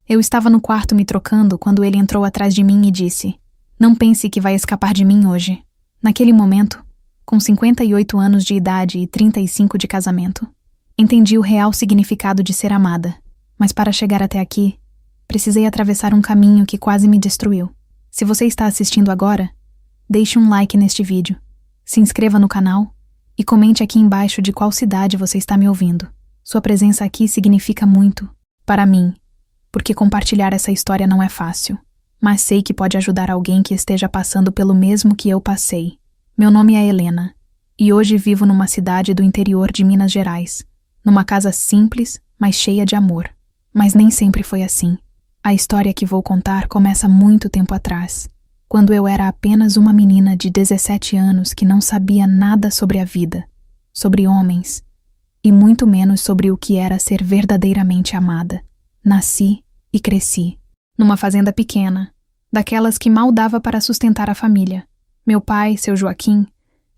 Eu estava no quarto me trocando quando ele entrou atrás de mim e disse: "Não pense que vai escapar de mim hoje." Naquele momento, com 58 anos de idade e 35 de casamento, entendi o real significado de ser amada. Mas para chegar até aqui, precisei atravessar um caminho que quase me destruiu. Se você está assistindo agora, deixe um like neste vídeo, se inscreva no canal e comente aqui embaixo de qual cidade você está me ouvindo. Sua presença aqui significa muito para mim, porque compartilhar essa história não é fácil, mas sei que pode ajudar alguém que esteja passando pelo mesmo que eu passei. Meu nome é Helena, e hoje vivo numa cidade do interior de Minas Gerais, numa casa simples, mas cheia de amor. Mas nem sempre foi assim. A história que vou contar começa muito tempo atrás, quando eu era apenas uma menina de 17 anos que não sabia nada sobre a vida, sobre homens, e muito menos sobre o que era ser verdadeiramente amada. Nasci e cresci numa fazenda pequena, daquelas que mal dava para sustentar a família. Meu pai, seu Joaquim,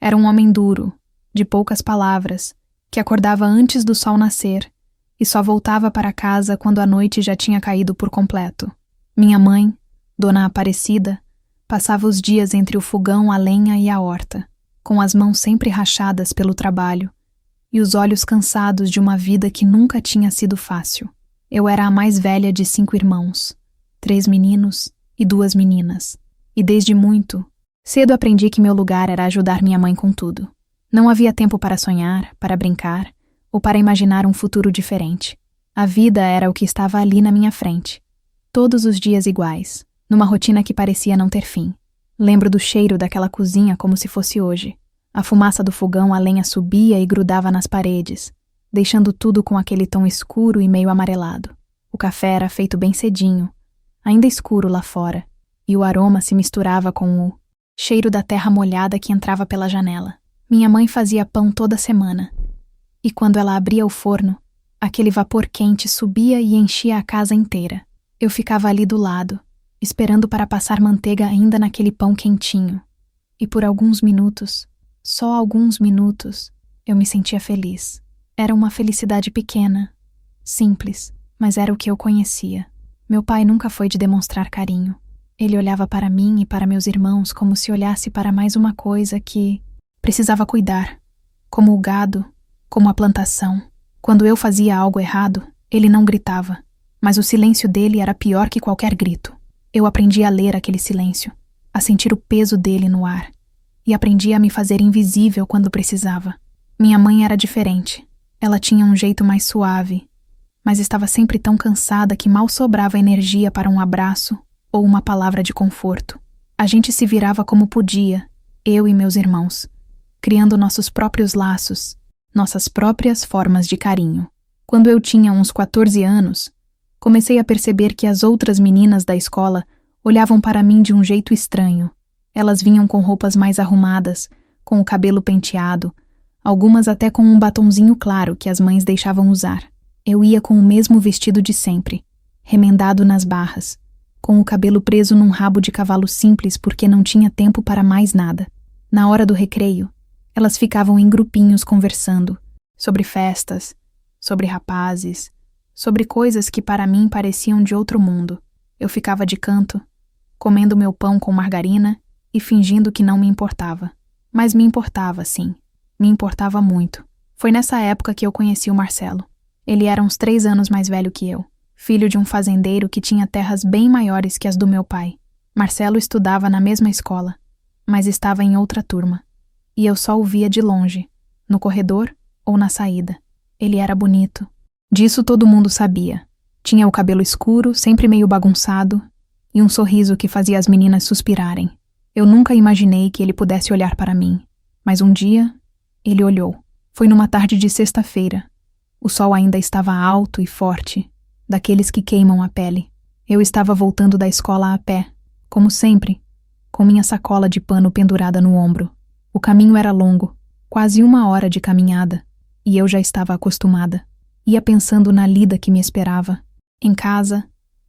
era um homem duro, de poucas palavras, que acordava antes do sol nascer e só voltava para casa quando a noite já tinha caído por completo. Minha mãe, Dona Aparecida, passava os dias entre o fogão, a lenha e a horta, com as mãos sempre rachadas pelo trabalho e os olhos cansados de uma vida que nunca tinha sido fácil. Eu era a mais velha de 5 irmãos, 3 meninos e 2 meninas, e desde muito cedo aprendi que meu lugar era ajudar minha mãe com tudo. Não havia tempo para sonhar, para brincar ou para imaginar um futuro diferente. A vida era o que estava ali na minha frente, todos os dias iguais, numa rotina que parecia não ter fim. Lembro do cheiro daquela cozinha como se fosse hoje. A fumaça do fogão, a lenha subia e grudava nas paredes, deixando tudo com aquele tom escuro e meio amarelado. O café era feito bem cedinho, ainda escuro lá fora, e o aroma se misturava com o cheiro da terra molhada que entrava pela janela. Minha mãe fazia pão toda semana, e quando ela abria o forno, aquele vapor quente subia e enchia a casa inteira. Eu ficava ali do lado, esperando para passar manteiga ainda naquele pão quentinho, e por alguns minutos, só alguns minutos, eu me sentia feliz. Era uma felicidade pequena, simples, mas era o que eu conhecia. Meu pai nunca foi de demonstrar carinho. Ele olhava para mim e para meus irmãos como se olhasse para mais uma coisa que precisava cuidar, como o gado, como a plantação. Quando eu fazia algo errado, ele não gritava, mas o silêncio dele era pior que qualquer grito. Eu aprendi a ler aquele silêncio, a sentir o peso dele no ar, e aprendi a me fazer invisível quando precisava. Minha mãe era diferente. Ela tinha um jeito mais suave, mas estava sempre tão cansada que mal sobrava energia para um abraço ou uma palavra de conforto. A gente se virava como podia, eu e meus irmãos, criando nossos próprios laços, nossas próprias formas de carinho. Quando eu tinha uns 14 anos, comecei a perceber que as outras meninas da escola olhavam para mim de um jeito estranho. Elas vinham com roupas mais arrumadas, com o cabelo penteado, algumas até com um batonzinho claro que as mães deixavam usar. Eu ia com o mesmo vestido de sempre, remendado nas barras, com o cabelo preso num rabo de cavalo simples porque não tinha tempo para mais nada. Na hora do recreio, elas ficavam em grupinhos conversando sobre festas, sobre rapazes, sobre coisas que para mim pareciam de outro mundo. Eu ficava de canto, comendo meu pão com margarina e fingindo que não me importava. Mas me importava, sim. Me importava muito. Foi nessa época que eu conheci o Marcelo. Ele era uns 3 anos mais velho que eu, filho de um fazendeiro que tinha terras bem maiores que as do meu pai. Marcelo estudava na mesma escola, mas estava em outra turma, e eu só o via de longe, no corredor ou na saída. Ele era bonito. Disso todo mundo sabia. Tinha o cabelo escuro, sempre meio bagunçado, e um sorriso que fazia as meninas suspirarem. Eu nunca imaginei que ele pudesse olhar para mim, mas um dia ele olhou. Foi numa tarde de sexta-feira. O sol ainda estava alto e forte, daqueles que queimam a pele. Eu estava voltando da escola a pé, como sempre, com minha sacola de pano pendurada no ombro. O caminho era longo, quase 1 hora de caminhada, e eu já estava acostumada. Ia pensando na lida que me esperava, em casa,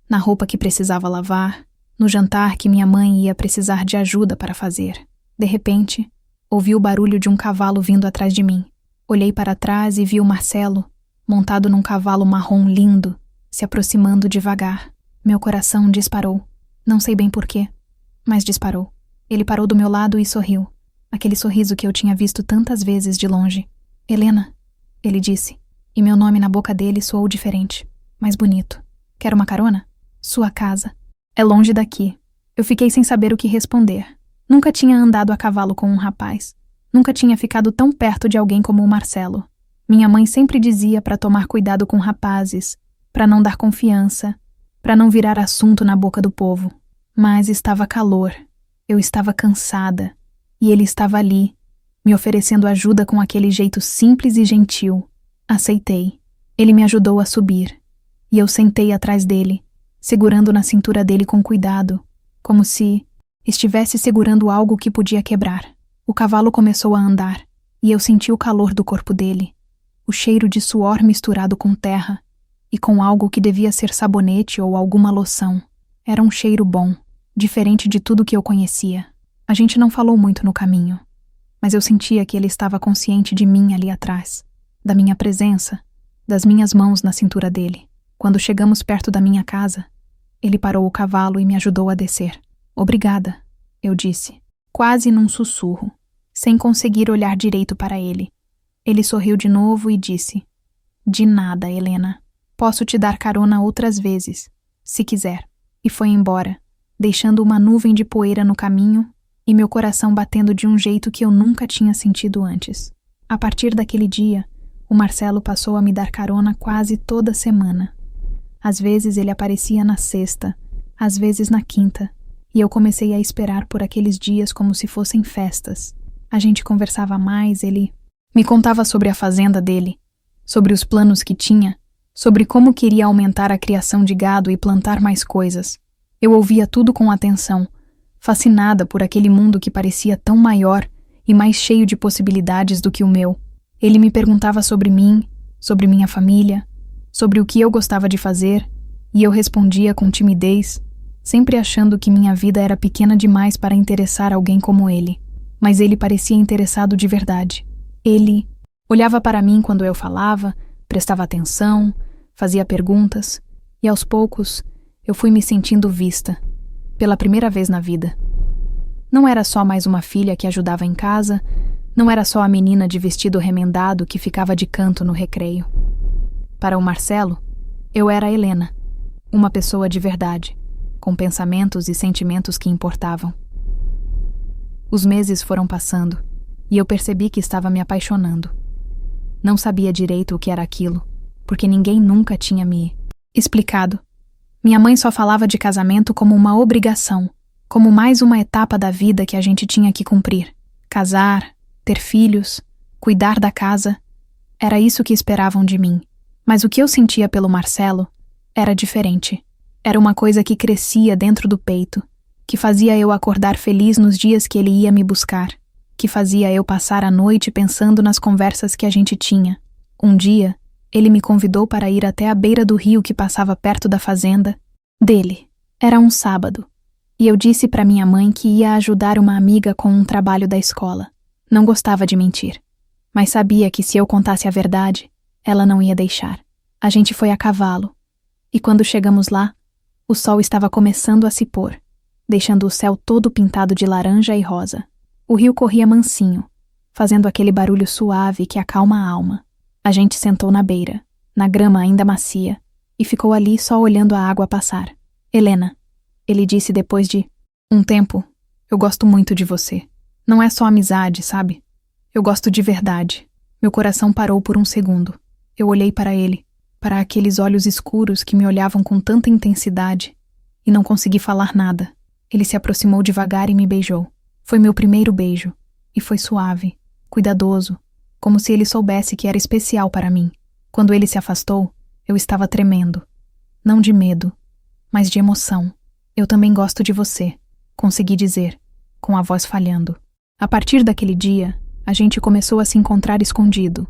na roupa que precisava lavar, no jantar que minha mãe ia precisar de ajuda para fazer. De repente, ouvi o barulho de um cavalo vindo atrás de mim. Olhei para trás e vi o Marcelo, montado num cavalo marrom lindo, se aproximando devagar. Meu coração disparou. Não sei bem porquê, mas disparou. Ele parou do meu lado e sorriu. Aquele sorriso que eu tinha visto tantas vezes de longe. Helena, ele disse, e meu nome na boca dele soou diferente, mais bonito. Quer uma carona? Sua casa. É longe daqui. Eu fiquei sem saber o que responder. Nunca tinha andado a cavalo com um rapaz. Nunca tinha ficado tão perto de alguém como o Marcelo. Minha mãe sempre dizia para tomar cuidado com rapazes, para não dar confiança, para não virar assunto na boca do povo. Mas estava calor. Eu estava cansada. E ele estava ali, me oferecendo ajuda com aquele jeito simples e gentil. Aceitei. Ele me ajudou a subir. E eu sentei atrás dele, segurando na cintura dele com cuidado, como se estivesse segurando algo que podia quebrar. O cavalo começou a andar, e eu senti o calor do corpo dele, o cheiro de suor misturado com terra, e com algo que devia ser sabonete ou alguma loção. Era um cheiro bom, diferente de tudo que eu conhecia. A gente não falou muito no caminho, mas eu sentia que ele estava consciente de mim ali atrás, da minha presença, das minhas mãos na cintura dele. Quando chegamos perto da minha casa, ele parou o cavalo e me ajudou a descer. Obrigada, eu disse, quase num sussurro, sem conseguir olhar direito para ele. Ele sorriu de novo e disse, de nada, Helena. Posso te dar carona outras vezes, se quiser. E foi embora, deixando uma nuvem de poeira no caminho e meu coração batendo de um jeito que eu nunca tinha sentido antes. A partir daquele dia, o Marcelo passou a me dar carona quase toda semana. Às vezes ele aparecia na sexta, às vezes na quinta, e eu comecei a esperar por aqueles dias como se fossem festas. A gente conversava mais, ele me contava sobre a fazenda dele, sobre os planos que tinha, sobre como queria aumentar a criação de gado e plantar mais coisas. Eu ouvia tudo com atenção, fascinada por aquele mundo que parecia tão maior e mais cheio de possibilidades do que o meu. Ele me perguntava sobre mim, sobre minha família, sobre o que eu gostava de fazer, e eu respondia com timidez, sempre achando que minha vida era pequena demais para interessar alguém como ele. Mas ele parecia interessado de verdade. Ele olhava para mim quando eu falava, prestava atenção, fazia perguntas, e aos poucos eu fui me sentindo vista, pela primeira vez na vida. Não era só mais uma filha que ajudava em casa, não era só a menina de vestido remendado que ficava de canto no recreio. Para o Marcelo, eu era a Helena, uma pessoa de verdade, com pensamentos e sentimentos que importavam. Os meses foram passando, e eu percebi que estava me apaixonando. Não sabia direito o que era aquilo, porque ninguém nunca tinha me explicado. Minha mãe só falava de casamento como uma obrigação, como mais uma etapa da vida que a gente tinha que cumprir. Casar, ter filhos, cuidar da casa. Era isso que esperavam de mim. Mas o que eu sentia pelo Marcelo era diferente. Era uma coisa que crescia dentro do peito, que fazia eu acordar feliz nos dias que ele ia me buscar, que fazia eu passar a noite pensando nas conversas que a gente tinha. Um dia, ele me convidou para ir até a beira do rio que passava perto da fazenda dele. Era um sábado, e eu disse para minha mãe que ia ajudar uma amiga com um trabalho da escola. Não gostava de mentir, mas sabia que se eu contasse a verdade, ela não ia deixar. A gente foi a cavalo, e quando chegamos lá, o sol estava começando a se pôr, deixando o céu todo pintado de laranja e rosa. O rio corria mansinho, fazendo aquele barulho suave que acalma a alma. A gente sentou na beira, na grama ainda macia, e ficou ali só olhando a água passar. Helena, ele disse depois de um tempo, eu gosto muito de você. Não é só amizade, sabe? Eu gosto de verdade. Meu coração parou por um segundo. Eu olhei para ele, para aqueles olhos escuros que me olhavam com tanta intensidade, e não consegui falar nada. Ele se aproximou devagar e me beijou. Foi meu primeiro beijo, e foi suave, cuidadoso, como se ele soubesse que era especial para mim. Quando ele se afastou, eu estava tremendo. Não de medo, mas de emoção. Eu também gosto de você, consegui dizer, com a voz falhando. A partir daquele dia, a gente começou a se encontrar escondido.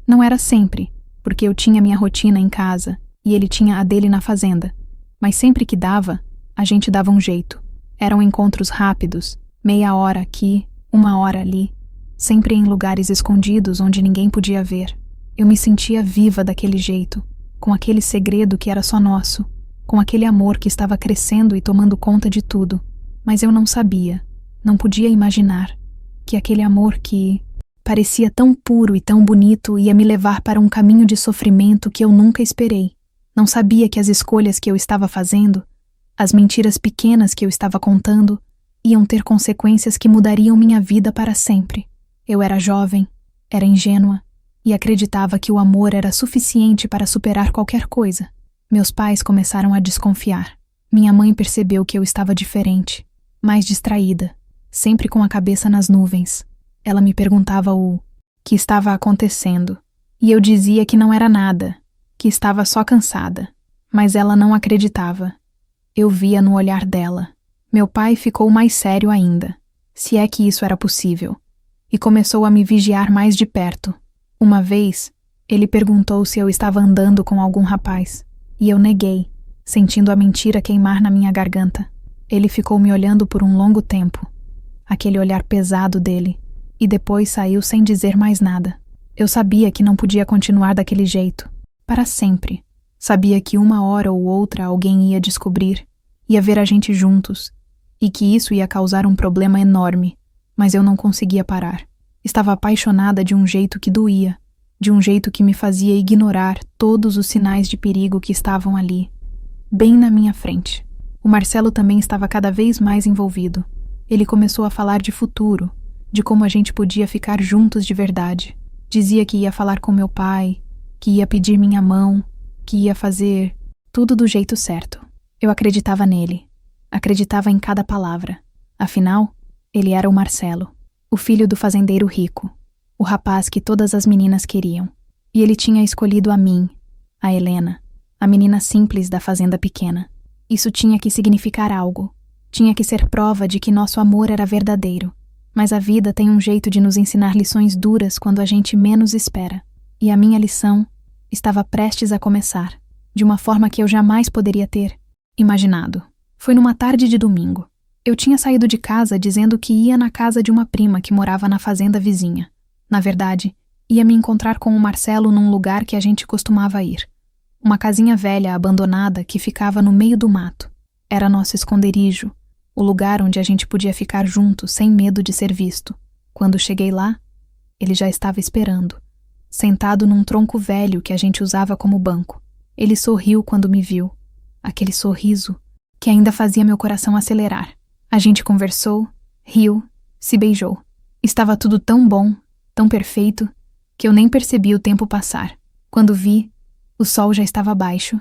Não era sempre, porque eu tinha minha rotina em casa e ele tinha a dele na fazenda. Mas sempre que dava, a gente dava um jeito. Eram encontros rápidos, meia hora aqui, uma hora ali, sempre em lugares escondidos onde ninguém podia ver. Eu me sentia viva daquele jeito, com aquele segredo que era só nosso, com aquele amor que estava crescendo e tomando conta de tudo, mas eu não sabia, não podia imaginar, que aquele amor que parecia tão puro e tão bonito ia me levar para um caminho de sofrimento que eu nunca esperei. Não sabia que as escolhas que eu estava fazendo, as mentiras pequenas que eu estava contando, iam ter consequências que mudariam minha vida para sempre. Eu era jovem, era ingênua e acreditava que o amor era suficiente para superar qualquer coisa. Meus pais começaram a desconfiar. Minha mãe percebeu que eu estava diferente, mais distraída, sempre com a cabeça nas nuvens. Ela me perguntava o que estava acontecendo, e eu dizia que não era nada, que estava só cansada. Mas ela não acreditava. Eu via no olhar dela. Meu pai ficou mais sério ainda, se é que isso era possível, e começou a me vigiar mais de perto. Uma vez, ele perguntou se eu estava andando com algum rapaz, e eu neguei, sentindo a mentira queimar na minha garganta. Ele ficou me olhando por um longo tempo, aquele olhar pesado dele, e depois saiu sem dizer mais nada. Eu sabia que não podia continuar daquele jeito, para sempre. Sabia que uma hora ou outra alguém ia descobrir, ia ver a gente juntos, e que isso ia causar um problema enorme, mas eu não conseguia parar. Estava apaixonada de um jeito que doía, de um jeito que me fazia ignorar todos os sinais de perigo que estavam ali, bem na minha frente. O Marcelo também estava cada vez mais envolvido. Ele começou a falar de futuro, de como a gente podia ficar juntos de verdade. Dizia que ia falar com meu pai, que ia pedir minha mão, que ia fazer tudo do jeito certo. Eu acreditava nele, acreditava em cada palavra. Afinal, ele era o Marcelo, o filho do fazendeiro rico, o rapaz que todas as meninas queriam. E ele tinha escolhido a mim, a Helena, a menina simples da fazenda pequena. Isso tinha que significar algo. Tinha que ser prova de que nosso amor era verdadeiro. Mas a vida tem um jeito de nos ensinar lições duras quando a gente menos espera. E a minha lição estava prestes a começar, de uma forma que eu jamais poderia ter imaginado. Foi numa tarde de domingo. Eu tinha saído de casa dizendo que ia na casa de uma prima que morava na fazenda vizinha. Na verdade, ia me encontrar com o Marcelo num lugar que a gente costumava ir. Uma casinha velha abandonada que ficava no meio do mato. Era nosso esconderijo, o lugar onde a gente podia ficar juntos sem medo de ser visto. Quando cheguei lá, ele já estava esperando, sentado num tronco velho que a gente usava como banco. Ele sorriu quando me viu, aquele sorriso que ainda fazia meu coração acelerar. A gente conversou, riu, se beijou. Estava tudo tão bom, tão perfeito, que eu nem percebi o tempo passar. Quando vi, o sol já estava baixo,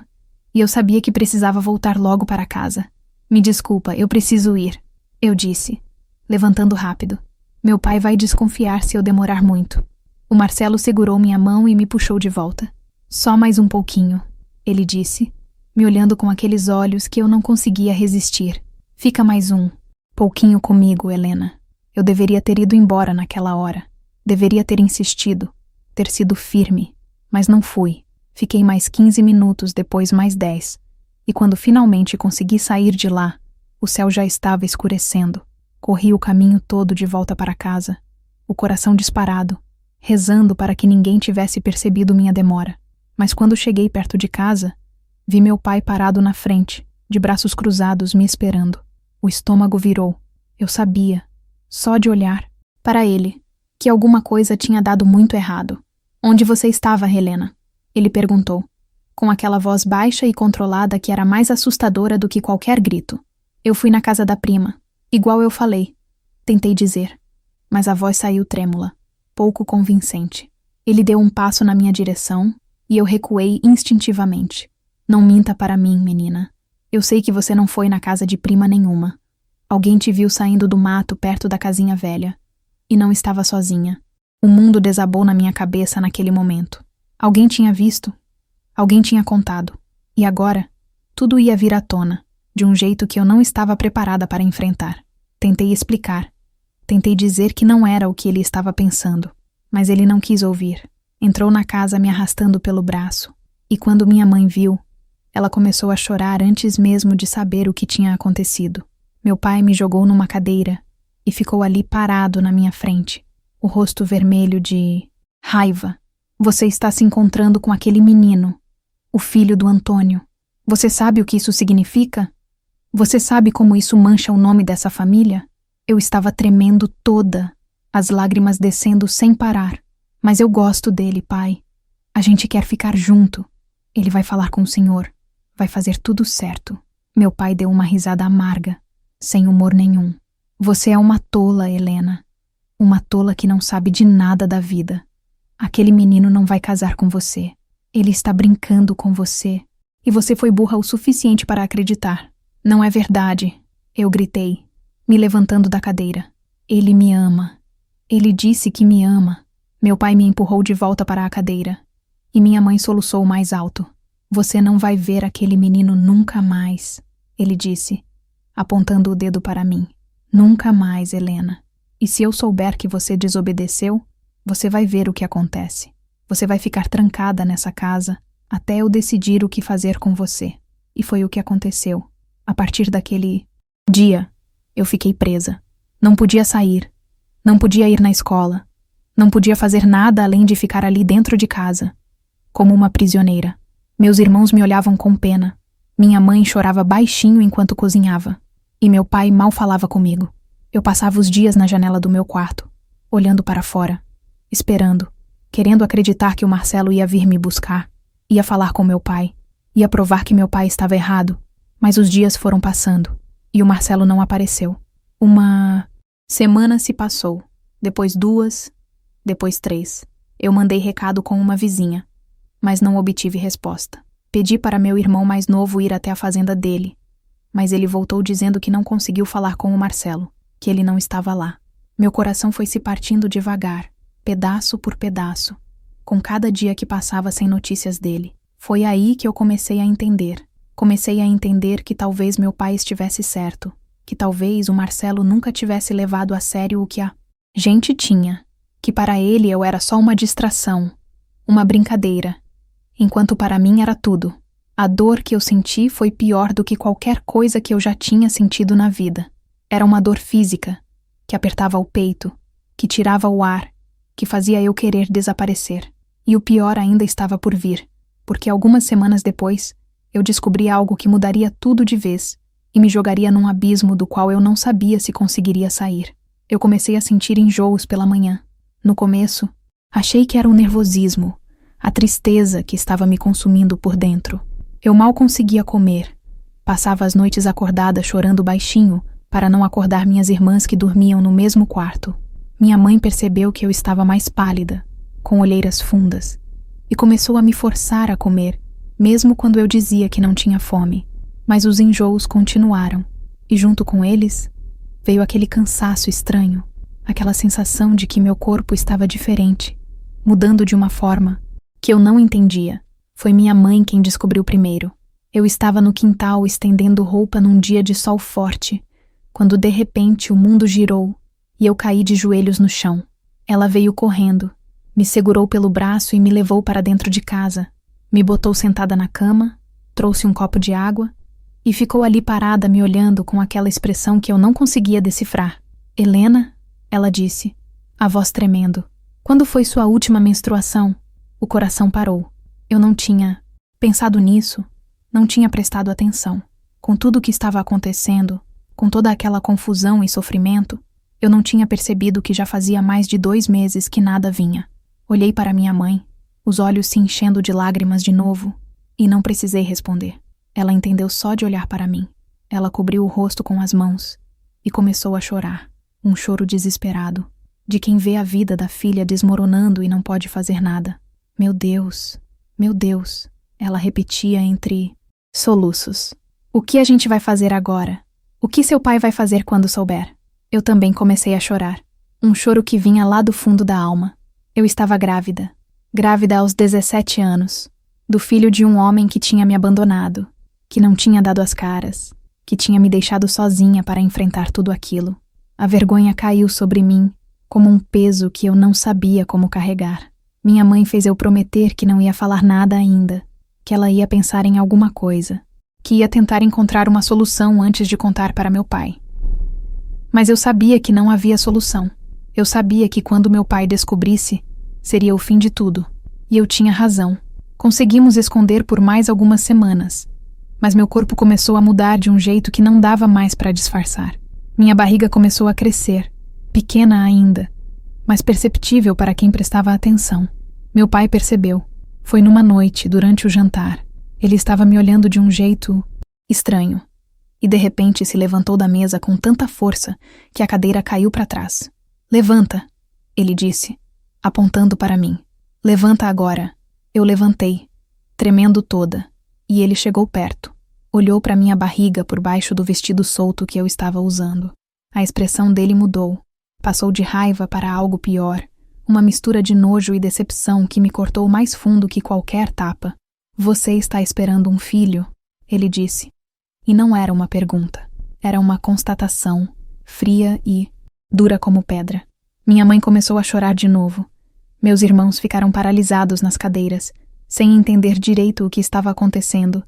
e eu sabia que precisava voltar logo para casa. Me desculpa, eu preciso ir, eu disse, levantando rápido. Meu pai vai desconfiar se eu demorar muito. O Marcelo segurou minha mão e me puxou de volta. Só mais um pouquinho, ele disse, me olhando com aqueles olhos que eu não conseguia resistir. Fica mais um pouquinho comigo, Helena. Eu deveria ter ido embora naquela hora. Deveria ter insistido, ter sido firme, mas não fui. Fiquei mais 15 minutos, depois mais 10. E quando finalmente consegui sair de lá, o céu já estava escurecendo. Corri o caminho todo de volta para casa, o coração disparado, rezando para que ninguém tivesse percebido minha demora. Mas quando cheguei perto de casa, vi meu pai parado na frente, de braços cruzados, me esperando. O estômago virou. Eu sabia, só de olhar, para ele, que alguma coisa tinha dado muito errado. Onde você estava, Helena? Ele perguntou, com aquela voz baixa e controlada que era mais assustadora do que qualquer grito. Eu fui na casa da prima, igual eu falei, tentei dizer, mas a voz saiu trêmula, pouco convincente. Ele deu um passo na minha direção e eu recuei instintivamente. Não minta para mim, menina. Eu sei que você não foi na casa de prima nenhuma. Alguém te viu saindo do mato perto da casinha velha. E não estava sozinha. O mundo desabou na minha cabeça naquele momento. Alguém tinha visto. Alguém tinha contado. E agora, tudo ia vir à tona, de um jeito que eu não estava preparada para enfrentar. Tentei explicar. Tentei dizer que não era o que ele estava pensando. Mas ele não quis ouvir. Entrou na casa me arrastando pelo braço. E quando minha mãe viu, ela começou a chorar antes mesmo de saber o que tinha acontecido. Meu pai me jogou numa cadeira e ficou ali parado na minha frente, o rosto vermelho de raiva. Você está se encontrando com aquele menino, o filho do Antônio. Você sabe o que isso significa? Você sabe como isso mancha o nome dessa família? Eu estava tremendo toda, as lágrimas descendo sem parar. Mas eu gosto dele, pai. A gente quer ficar junto. Ele vai falar com o senhor. Vai fazer tudo certo. Meu pai deu uma risada amarga, sem humor nenhum. Você é uma tola, Helena. Uma tola que não sabe de nada da vida. Aquele menino não vai casar com você. Ele está brincando com você. E você foi burra o suficiente para acreditar. Não é verdade, eu gritei, me levantando da cadeira. Ele me ama. Ele disse que me ama. Meu pai me empurrou de volta para a cadeira. E minha mãe soluçou mais alto. Você não vai ver aquele menino nunca mais, ele disse, apontando o dedo para mim. Nunca mais, Helena. E se eu souber que você desobedeceu, você vai ver o que acontece. Você vai ficar trancada nessa casa até eu decidir o que fazer com você. E foi o que aconteceu. A partir daquele dia, eu fiquei presa. Não podia sair. Não podia ir na escola. Não podia fazer nada além de ficar ali dentro de casa, como uma prisioneira. Meus irmãos me olhavam com pena. Minha mãe chorava baixinho enquanto cozinhava. E meu pai mal falava comigo. Eu passava os dias na janela do meu quarto, olhando para fora, esperando, querendo acreditar que o Marcelo ia vir me buscar, ia falar com meu pai, ia provar que meu pai estava errado. Mas os dias foram passando, e o Marcelo não apareceu. Uma semana se passou, depois 2, depois 3. Eu mandei recado com uma vizinha, mas não obtive resposta. Pedi para meu irmão mais novo ir até a fazenda dele, mas ele voltou dizendo que não conseguiu falar com o Marcelo, que ele não estava lá. Meu coração foi se partindo devagar, pedaço por pedaço, com cada dia que passava sem notícias dele. Foi aí que eu comecei a entender. Comecei a entender que talvez meu pai estivesse certo, que talvez o Marcelo nunca tivesse levado a sério o que a gente tinha, que para ele eu era só uma distração, uma brincadeira, enquanto para mim era tudo. A dor que eu senti foi pior do que qualquer coisa que eu já tinha sentido na vida. Era uma dor física, que apertava o peito, que tirava o ar, que fazia eu querer desaparecer. E o pior ainda estava por vir, porque algumas semanas depois, eu descobri algo que mudaria tudo de vez e me jogaria num abismo do qual eu não sabia se conseguiria sair. Eu comecei a sentir enjoos pela manhã. No começo, achei que era um nervosismo, a tristeza que estava me consumindo por dentro. Eu mal conseguia comer. Passava as noites acordada chorando baixinho para não acordar minhas irmãs que dormiam no mesmo quarto. Minha mãe percebeu que eu estava mais pálida, com olheiras fundas, e começou a me forçar a comer, mesmo quando eu dizia que não tinha fome. Mas os enjoos continuaram, e junto com eles veio aquele cansaço estranho, aquela sensação de que meu corpo estava diferente, mudando de uma forma que eu não entendia. Foi minha mãe quem descobriu primeiro. Eu estava no quintal estendendo roupa num dia de sol forte, quando de repente o mundo girou e eu caí de joelhos no chão. Ela veio correndo, me segurou pelo braço e me levou para dentro de casa. Me botou sentada na cama, trouxe um copo de água e ficou ali parada me olhando com aquela expressão que eu não conseguia decifrar. Helena, ela disse, a voz tremendo. Quando foi sua última menstruação? O coração parou. Eu não tinha pensado nisso, não tinha prestado atenção. Com tudo o que estava acontecendo, com toda aquela confusão e sofrimento, eu não tinha percebido que já fazia mais de 2 meses que nada vinha. Olhei para minha mãe, os olhos se enchendo de lágrimas de novo, e não precisei responder. Ela entendeu só de olhar para mim. Ela cobriu o rosto com as mãos e começou a chorar, um choro desesperado, de quem vê a vida da filha desmoronando e não pode fazer nada. Meu Deus, ela repetia entre soluços. O que a gente vai fazer agora? O que seu pai vai fazer quando souber? Eu também comecei a chorar, um choro que vinha lá do fundo da alma. Eu estava grávida aos 17 anos, do filho de um homem que tinha me abandonado, que não tinha dado as caras, que tinha me deixado sozinha para enfrentar tudo aquilo. A vergonha caiu sobre mim, como um peso que eu não sabia como carregar. Minha mãe fez eu prometer que não ia falar nada ainda, que ela ia pensar em alguma coisa, que ia tentar encontrar uma solução antes de contar para meu pai. Mas eu sabia que não havia solução. Eu sabia que quando meu pai descobrisse, seria o fim de tudo. E eu tinha razão. Conseguimos esconder por mais algumas semanas. mas meu corpo começou a mudar de um jeito que não dava mais para disfarçar. Minha barriga começou a crescer, pequena ainda, mas perceptível para quem prestava atenção. Meu pai percebeu. Foi numa noite, durante o jantar. Ele estava me olhando de um jeito estranho. E de repente se levantou da mesa com tanta força que a cadeira caiu para trás. "Levanta", ele disse, apontando para mim. "Levanta agora." Eu levantei, tremendo toda, e ele chegou perto. Olhou para minha barriga por baixo do vestido solto que eu estava usando. A expressão dele mudou. Passou de raiva para algo pior, uma mistura de nojo e decepção que me cortou mais fundo que qualquer tapa. "Você está esperando um filho?", ele disse. E não era uma pergunta, era uma constatação, fria e dura como pedra. Minha mãe começou a chorar de novo. Meus irmãos ficaram paralisados nas cadeiras, sem entender direito o que estava acontecendo,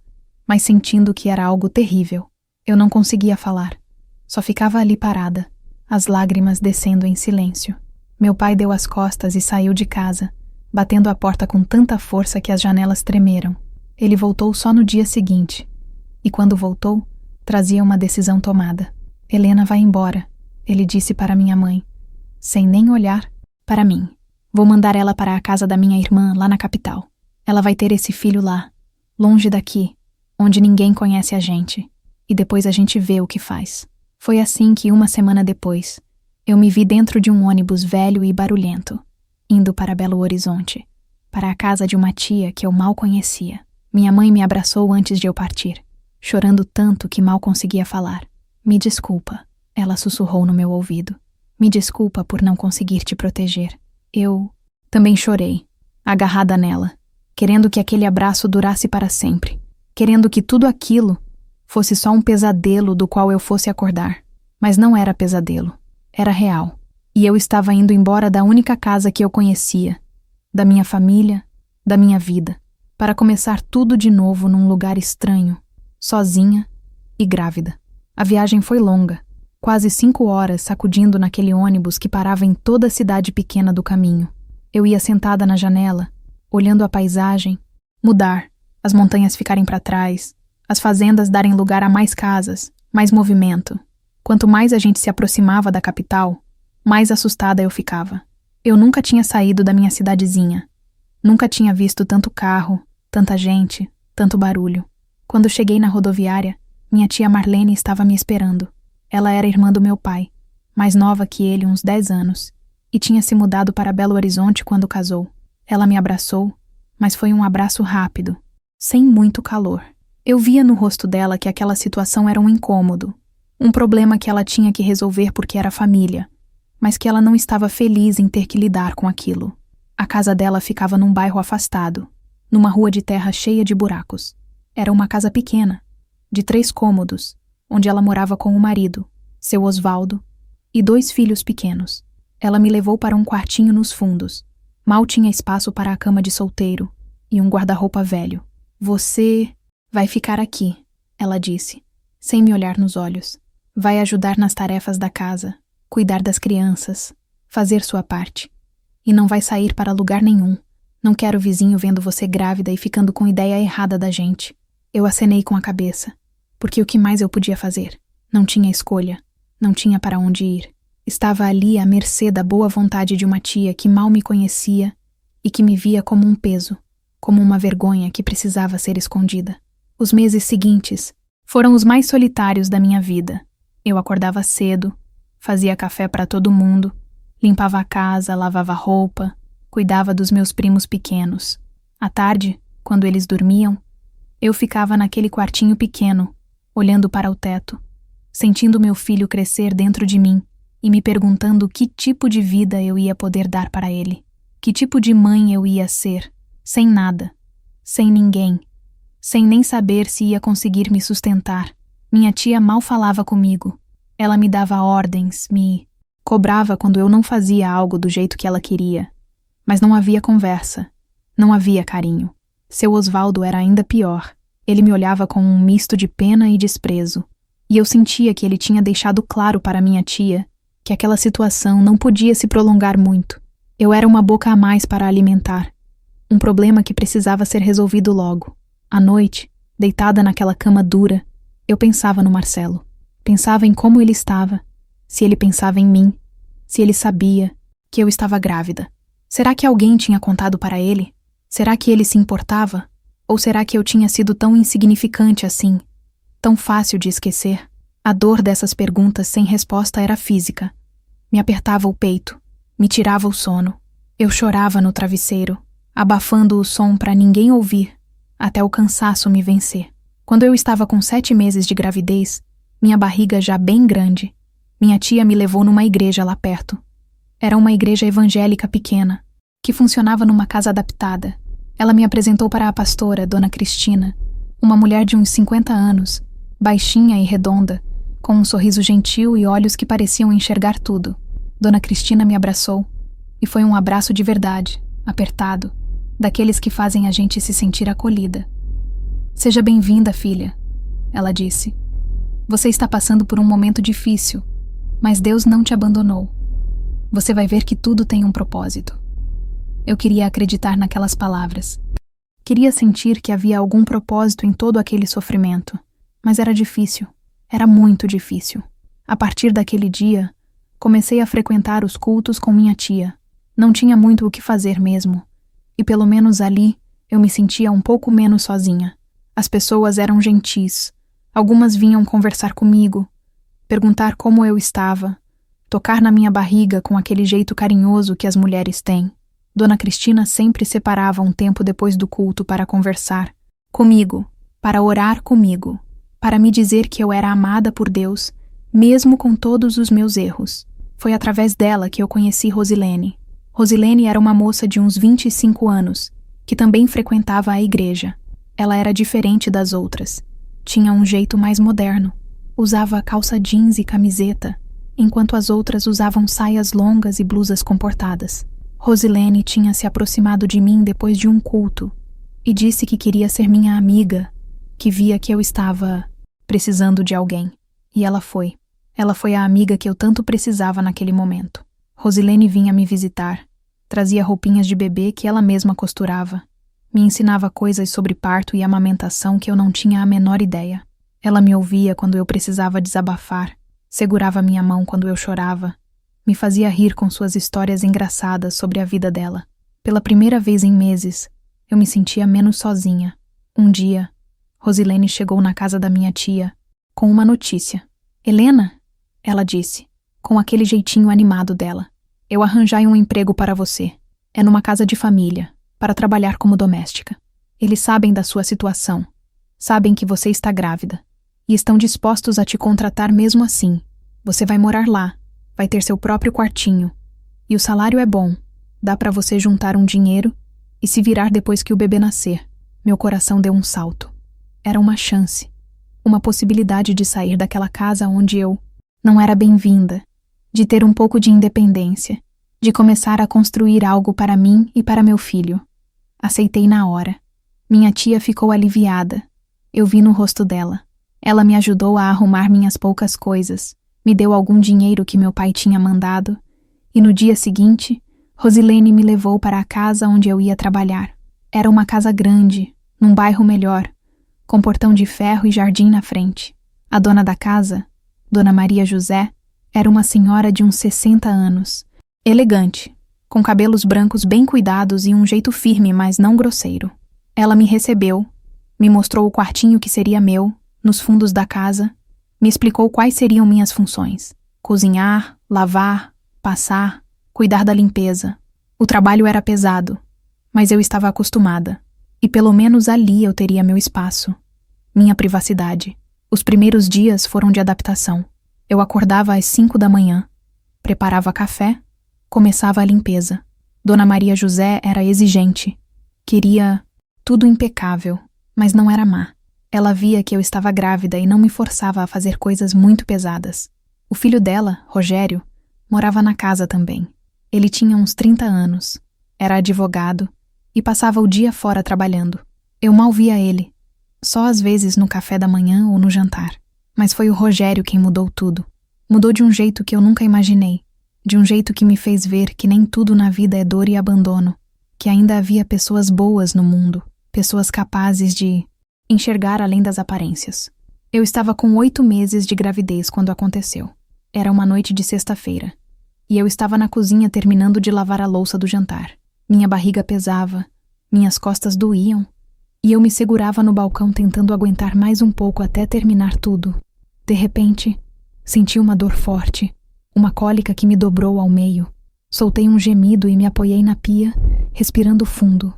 mas sentindo que era algo terrível. Eu não conseguia falar, só ficava ali parada, as lágrimas descendo em silêncio. Meu pai deu as costas e saiu de casa, batendo a porta com tanta força que as janelas tremeram. Ele voltou só no dia seguinte. E quando voltou, trazia uma decisão tomada. "Helena vai embora", ele disse para minha mãe, sem nem olhar para mim. "Vou mandar ela para a casa da minha irmã, lá na capital. Ela vai ter esse filho lá, longe daqui, onde ninguém conhece a gente. E depois a gente vê o que faz." Foi assim que, uma semana depois, eu me vi dentro de um ônibus velho e barulhento, indo para Belo Horizonte, para a casa de uma tia que eu mal conhecia. Minha mãe me abraçou antes de eu partir, chorando tanto que mal conseguia falar. "Me desculpa", ela sussurrou no meu ouvido. "Me desculpa por não conseguir te proteger." Eu também chorei, agarrada nela, querendo que aquele abraço durasse para sempre, querendo que tudo aquilo fosse só um pesadelo do qual eu fosse acordar. Mas não era pesadelo, era real. E eu estava indo embora da única casa que eu conhecia, da minha família, da minha vida, para começar tudo de novo num lugar estranho, sozinha e grávida. A viagem foi longa, quase 5 horas sacudindo naquele ônibus que parava em toda a cidade pequena do caminho. Eu ia sentada na janela, olhando a paisagem mudar, as montanhas ficarem para trás, as fazendas darem lugar a mais casas, mais movimento. Quanto mais a gente se aproximava da capital, mais assustada eu ficava. Eu nunca tinha saído da minha cidadezinha. Nunca tinha visto tanto carro, tanta gente, tanto barulho. Quando cheguei na rodoviária, minha tia Marlene estava me esperando. Ela era irmã do meu pai, mais nova que ele uns 10 anos, e tinha se mudado para Belo Horizonte quando casou. Ela me abraçou, mas foi um abraço rápido, sem muito calor. Eu via no rosto dela que aquela situação era um incômodo, um problema que ela tinha que resolver porque era família, mas que ela não estava feliz em ter que lidar com aquilo. A casa dela ficava num bairro afastado, numa rua de terra cheia de buracos. Era uma casa pequena, de 3 cômodos, onde ela morava com o marido, seu Osvaldo, e 2 filhos pequenos. Ela me levou para um quartinho nos fundos. Mal tinha espaço para a cama de solteiro e um guarda-roupa velho. "Você vai ficar aqui", ela disse, sem me olhar nos olhos. "Vai ajudar nas tarefas da casa, cuidar das crianças, fazer sua parte. E não vai sair para lugar nenhum. Não quero o vizinho vendo você grávida e ficando com ideia errada da gente." Eu acenei com a cabeça, porque o que mais eu podia fazer? Não tinha escolha, não tinha para onde ir. Estava ali à mercê da boa vontade de uma tia que mal me conhecia e que me via como um peso, como uma vergonha que precisava ser escondida. Os meses seguintes foram os mais solitários da minha vida. Eu acordava cedo, fazia café para todo mundo, limpava a casa, lavava roupa, cuidava dos meus primos pequenos. À tarde, quando eles dormiam, eu ficava naquele quartinho pequeno, olhando para o teto, sentindo meu filho crescer dentro de mim e me perguntando que tipo de vida eu ia poder dar para ele, que tipo de mãe eu ia ser, sem nada, sem ninguém, sem nem saber se ia conseguir me sustentar. Minha tia mal falava comigo. Ela me dava ordens, me cobrava quando eu não fazia algo do jeito que ela queria. Mas não havia conversa, não havia carinho. Seu Osvaldo era ainda pior. Ele me olhava com um misto de pena e desprezo. E eu sentia que ele tinha deixado claro para minha tia que aquela situação não podia se prolongar muito. Eu era uma boca a mais para alimentar. Um problema que precisava ser resolvido logo. À noite, Deitada naquela cama dura, eu pensava no Marcelo. Pensava em como ele estava, se ele pensava em mim, se ele sabia que eu estava grávida. Será que alguém tinha contado para ele? Será que ele se importava? Ou será que eu tinha sido tão insignificante assim, tão fácil de esquecer? A dor dessas perguntas sem resposta era física. Me apertava o peito, me tirava o sono. Eu chorava no travesseiro, abafando o som para ninguém ouvir, até o cansaço me vencer. Quando eu estava com 7 meses de gravidez, minha barriga já bem grande, minha tia me levou numa igreja lá perto. Era uma igreja evangélica pequena, que funcionava numa casa adaptada. Ela me apresentou para a pastora, Dona Cristina, uma mulher de uns 50 anos, baixinha e redonda, com um sorriso gentil e olhos que pareciam enxergar tudo. Dona Cristina me abraçou, e foi um abraço de verdade, apertado, daqueles que fazem a gente se sentir acolhida. "Seja bem-vinda, filha", ela disse. "Você está passando por um momento difícil, mas Deus não te abandonou. Você vai ver que tudo tem um propósito." Eu queria acreditar naquelas palavras. Queria sentir que havia algum propósito em todo aquele sofrimento, mas era difícil, era muito difícil. A partir daquele dia, comecei a frequentar os cultos com minha tia. Não tinha muito o que fazer mesmo, e pelo menos ali eu me sentia um pouco menos sozinha. As pessoas eram gentis, algumas vinham conversar comigo, perguntar como eu estava, tocar na minha barriga com aquele jeito carinhoso que as mulheres têm. Dona Cristina sempre separava um tempo depois do culto para conversar comigo, para orar comigo, para me dizer que eu era amada por Deus, mesmo com todos os meus erros. Foi através dela que eu conheci Rosilene. Rosilene era uma moça de uns 25 anos, que também frequentava a igreja. Ela era diferente das outras. Tinha um jeito mais moderno. Usava calça jeans e camiseta, enquanto as outras usavam saias longas e blusas comportadas. Rosilene tinha se aproximado de mim depois de um culto e disse que queria ser minha amiga, que via que eu estava precisando de alguém. E ela foi. Ela foi a amiga que eu tanto precisava naquele momento. Rosilene vinha me visitar, trazia roupinhas de bebê que ela mesma costurava, me ensinava coisas sobre parto e amamentação que eu não tinha a menor ideia. Ela me ouvia quando eu precisava desabafar, segurava minha mão quando eu chorava, me fazia rir com suas histórias engraçadas sobre a vida dela. Pela primeira vez em meses, eu me sentia menos sozinha. Um dia, Rosilene chegou na casa da minha tia com uma notícia. "Helena", ela disse, com aquele jeitinho animado dela, "eu arranjei um emprego para você. É numa casa de família, para trabalhar como doméstica. Eles sabem da sua situação, sabem que você está grávida, e estão dispostos a te contratar mesmo assim. Você vai morar lá, vai ter seu próprio quartinho, e o salário é bom, dá para você juntar um dinheiro e se virar depois que o bebê nascer." Meu coração deu um salto. Era uma chance, uma possibilidade de sair daquela casa onde eu não era bem-vinda, de ter um pouco de independência, de começar a construir algo para mim e para meu filho. Aceitei na hora. Minha tia ficou aliviada. Eu vi no rosto dela. Ela me ajudou a arrumar minhas poucas coisas, me deu algum dinheiro que meu pai tinha mandado, e no dia seguinte, Rosilene me levou para a casa onde eu ia trabalhar. Era uma casa grande, num bairro melhor, com portão de ferro e jardim na frente. A dona da casa, Dona Maria José, era uma senhora de uns 60 anos, elegante, com cabelos brancos bem cuidados e um jeito firme, mas não grosseiro. Ela me recebeu, me mostrou o quartinho que seria meu, nos fundos da casa, me explicou quais seriam minhas funções: cozinhar, lavar, passar, cuidar da limpeza. O trabalho era pesado, mas eu estava acostumada, e pelo menos ali eu teria meu espaço, minha privacidade. Os primeiros dias foram de adaptação. Eu acordava às 5 da manhã, preparava café, começava a limpeza. Dona Maria José era exigente, queria tudo impecável, mas não era má. Ela via que eu estava grávida e não me forçava a fazer coisas muito pesadas. O filho dela, Rogério, morava na casa também. Ele tinha uns 30 anos, era advogado e passava o dia fora trabalhando. Eu mal via ele, só às vezes no café da manhã ou no jantar. Mas foi o Rogério quem mudou tudo. Mudou de um jeito que eu nunca imaginei, de um jeito que me fez ver que nem tudo na vida é dor e abandono, que ainda havia pessoas boas no mundo, pessoas capazes de enxergar além das aparências. Eu estava com 8 meses de gravidez quando aconteceu. Era uma noite de sexta-feira. E eu estava na cozinha terminando de lavar a louça do jantar. Minha barriga pesava, minhas costas doíam, e eu me segurava no balcão tentando aguentar mais um pouco até terminar tudo. De repente, senti uma dor forte, uma cólica que me dobrou ao meio. Soltei um gemido e me apoiei na pia, respirando fundo,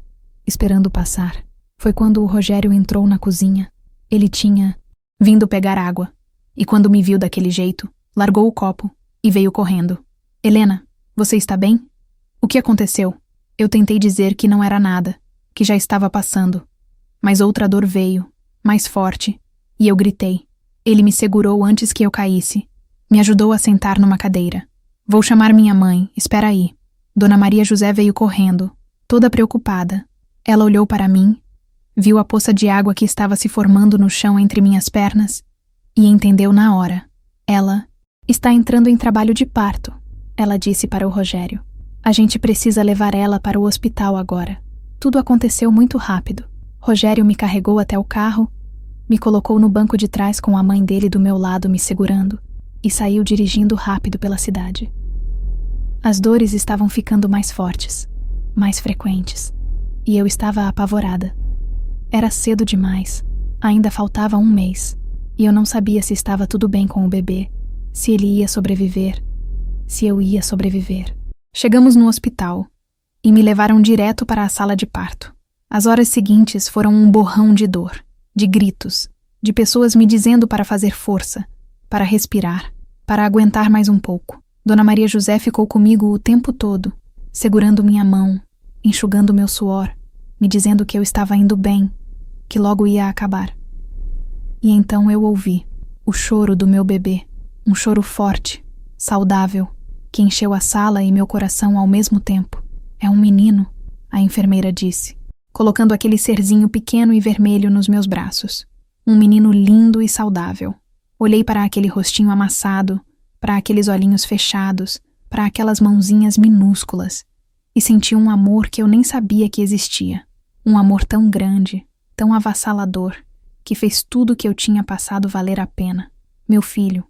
esperando passar. Foi quando o Rogério entrou na cozinha. Ele tinha vindo pegar água, e quando me viu daquele jeito, largou o copo e veio correndo. Helena, você está bem? O que aconteceu? Eu tentei dizer que não era nada, que já estava passando. Mas outra dor veio, mais forte, e eu gritei. Ele me segurou antes que eu caísse. Me ajudou a sentar numa cadeira. Vou chamar minha mãe, espera aí. Dona Maria José veio correndo, toda preocupada. Ela olhou para mim, viu a poça de água que estava se formando no chão entre minhas pernas e entendeu na hora. Ela está entrando em trabalho de parto, ela disse para o Rogério. A gente precisa levar ela para o hospital agora. Tudo aconteceu muito rápido. Rogério me carregou até o carro, me colocou no banco de trás com a mãe dele do meu lado me segurando e saiu dirigindo rápido pela cidade. As dores estavam ficando mais fortes, mais frequentes, e eu estava apavorada. Era cedo demais, ainda faltava 1 mês, e eu não sabia se estava tudo bem com o bebê, se ele ia sobreviver, se eu ia sobreviver. Chegamos no hospital e me levaram direto para a sala de parto. As horas seguintes foram um borrão de dor, de gritos, de pessoas me dizendo para fazer força, para respirar, para aguentar mais um pouco. Dona Maria José ficou comigo o tempo todo, segurando minha mão, enxugando meu suor, me dizendo que eu estava indo bem, que logo ia acabar. E então eu ouvi o choro do meu bebê, um choro forte, saudável, que encheu a sala e meu coração ao mesmo tempo. É um menino, a enfermeira disse, colocando aquele serzinho pequeno e vermelho nos meus braços. Um menino lindo e saudável. Olhei para aquele rostinho amassado, para aqueles olhinhos fechados, para aquelas mãozinhas minúsculas, e senti um amor que eu nem sabia que existia. Um amor tão grande, tão avassalador, que fez tudo o que eu tinha passado valer a pena. Meu filho,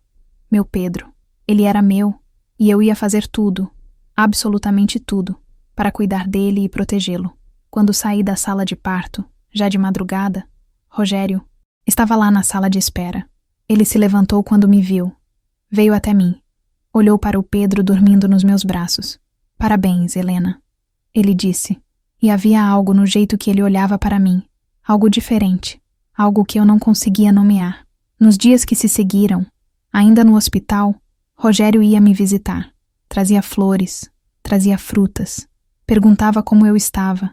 meu Pedro, ele era meu, e eu ia fazer tudo, absolutamente tudo, para cuidar dele e protegê-lo. Quando saí da sala de parto, já de madrugada, Rogério estava lá na sala de espera. Ele se levantou quando me viu. Veio até mim. Olhou para o Pedro dormindo nos meus braços. Parabéns, Helena, ele disse. E havia algo no jeito que ele olhava para mim. Algo diferente. Algo que eu não conseguia nomear. Nos dias que se seguiram, ainda no hospital, Rogério ia me visitar. Trazia flores, trazia frutas. Perguntava como eu estava.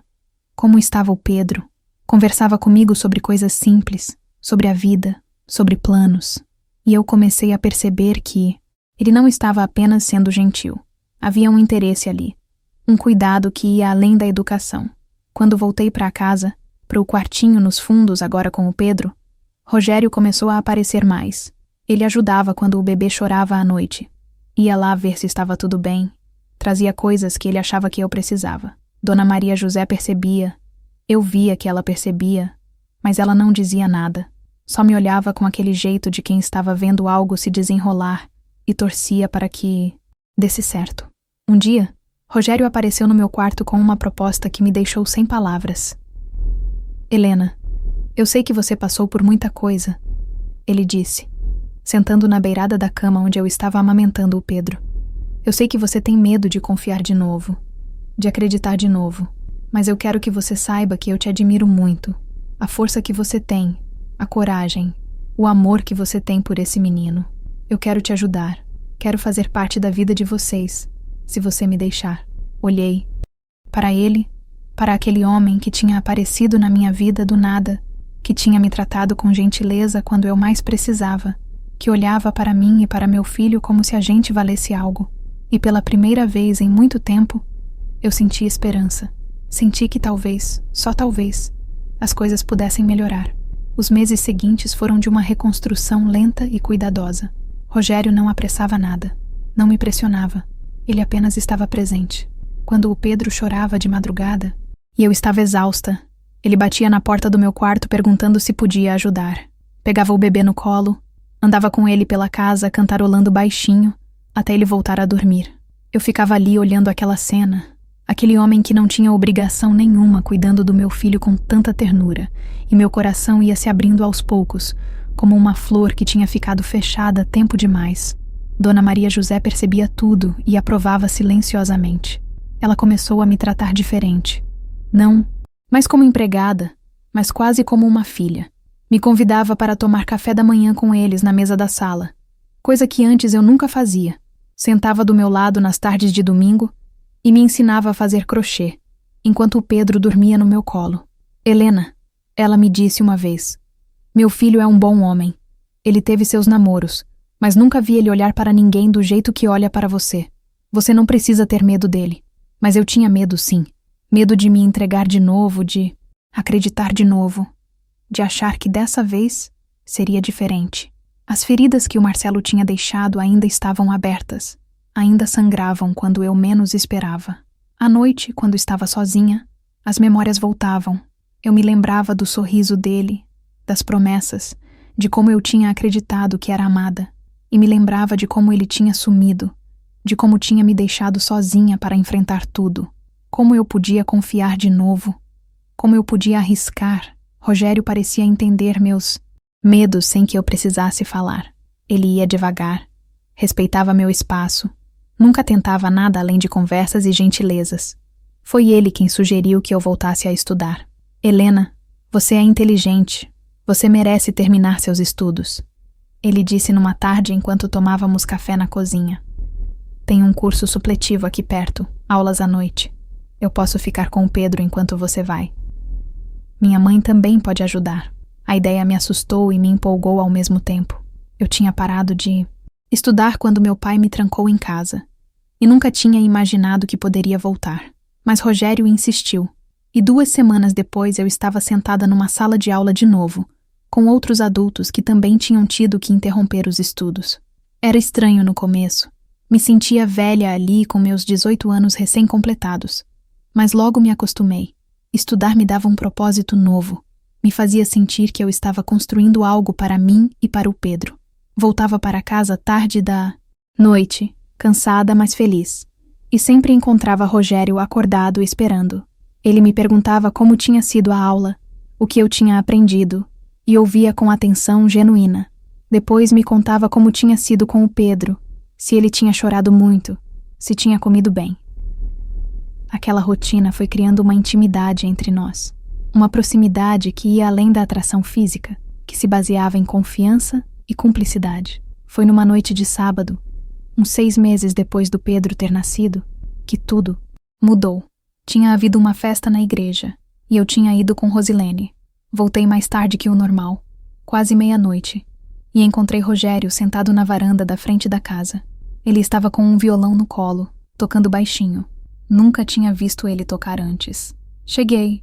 Como estava o Pedro. Conversava comigo sobre coisas simples, sobre a vida, sobre planos. E eu comecei a perceber que ele não estava apenas sendo gentil. Havia um interesse ali. Um cuidado que ia além da educação. Quando voltei para casa, para o quartinho nos fundos agora com o Pedro, Rogério começou a aparecer mais. Ele ajudava quando o bebê chorava à noite. Ia lá ver se estava tudo bem. Trazia coisas que ele achava que eu precisava. Dona Maria José percebia. Eu via que ela percebia, mas ela não dizia nada. Só me olhava com aquele jeito de quem estava vendo algo se desenrolar e torcia para que desse certo. Um dia, Rogério apareceu no meu quarto com uma proposta que me deixou sem palavras. Helena, eu sei que você passou por muita coisa, ele disse, sentando na beirada da cama onde eu estava amamentando o Pedro. Eu sei que você tem medo de confiar de novo, de acreditar de novo, mas eu quero que você saiba que eu te admiro muito. A força que você tem, a coragem, o amor que você tem por esse menino. Eu quero te ajudar. Quero fazer parte da vida de vocês, se você me deixar. Olhei para ele, para aquele homem que tinha aparecido na minha vida do nada, que tinha me tratado com gentileza quando eu mais precisava, que olhava para mim e para meu filho como se a gente valesse algo. E pela primeira vez em muito tempo, eu senti esperança. Senti que talvez, só talvez, as coisas pudessem melhorar. Os meses seguintes foram de uma reconstrução lenta e cuidadosa. Rogério não apressava nada, não me pressionava. Ele apenas estava presente. Quando o Pedro chorava de madrugada, e eu estava exausta, Ele batia na porta do meu quarto perguntando se podia ajudar. Pegava o bebê no colo, andava com ele pela casa cantarolando baixinho até ele voltar a dormir. Eu ficava ali olhando aquela cena, aquele homem que não tinha obrigação nenhuma cuidando do meu filho com tanta ternura, e meu coração ia se abrindo aos poucos, como uma flor que tinha ficado fechada tempo demais. Dona Maria José percebia tudo e aprovava silenciosamente. Ela começou a me tratar diferente. Não mais como empregada, mas quase como uma filha. Me convidava para tomar café da manhã com eles na mesa da sala, coisa que antes eu nunca fazia. Sentava do meu lado nas tardes de domingo e me ensinava a fazer crochê, enquanto o Pedro dormia no meu colo. Helena, ela me disse uma vez, meu filho é um bom homem. Ele teve seus namoros, mas nunca vi ele olhar para ninguém do jeito que olha para você. Você não precisa ter medo dele. Mas eu tinha medo, sim. Medo de me entregar de novo, de acreditar de novo, de achar que dessa vez seria diferente. As feridas que o Marcelo tinha deixado ainda estavam abertas, ainda sangravam quando eu menos esperava. À noite, quando estava sozinha, as memórias voltavam. Eu me lembrava do sorriso dele, das promessas, de como eu tinha acreditado que era amada, e me lembrava de como ele tinha sumido, de como tinha me deixado sozinha para enfrentar tudo, como eu podia confiar de novo, como eu podia arriscar. Rogério parecia entender meus medos sem que eu precisasse falar. Ele ia devagar, respeitava meu espaço, nunca tentava nada além de conversas e gentilezas. Foi ele quem sugeriu que eu voltasse a estudar. Helena, você é inteligente, você merece terminar seus estudos. Ele disse numa tarde enquanto tomávamos café na cozinha. Tem um curso supletivo aqui perto, aulas à noite. Eu posso ficar com o Pedro enquanto você vai. Minha mãe também pode ajudar. A ideia me assustou e me empolgou ao mesmo tempo. Eu tinha parado de estudar quando meu pai me trancou em casa, e nunca tinha imaginado que poderia voltar. Mas Rogério insistiu, e 2 semanas depois eu estava sentada numa sala de aula de novo, com outros adultos que também tinham tido que interromper os estudos. Era estranho no começo. Me sentia velha ali com meus 18 anos recém-completados, mas logo me acostumei. Estudar me dava um propósito novo. Me fazia sentir que eu estava construindo algo para mim e para o Pedro. Voltava para casa tarde da noite, cansada, mas feliz. E sempre encontrava Rogério acordado esperando. Ele me perguntava como tinha sido a aula, o que eu tinha aprendido, e ouvia com atenção genuína. Depois me contava como tinha sido com o Pedro, se ele tinha chorado muito, se tinha comido bem. Aquela rotina foi criando uma intimidade entre nós. Uma proximidade que ia além da atração física, que se baseava em confiança e cumplicidade. Foi numa noite de sábado, uns 6 meses depois do Pedro ter nascido, que tudo mudou. Tinha havido uma festa na igreja, e eu tinha ido com Rosilene. Voltei mais tarde que o normal, quase meia-noite, e encontrei Rogério sentado na varanda da frente da casa. Ele estava com um violão no colo, tocando baixinho. Nunca tinha visto ele tocar antes. Cheguei,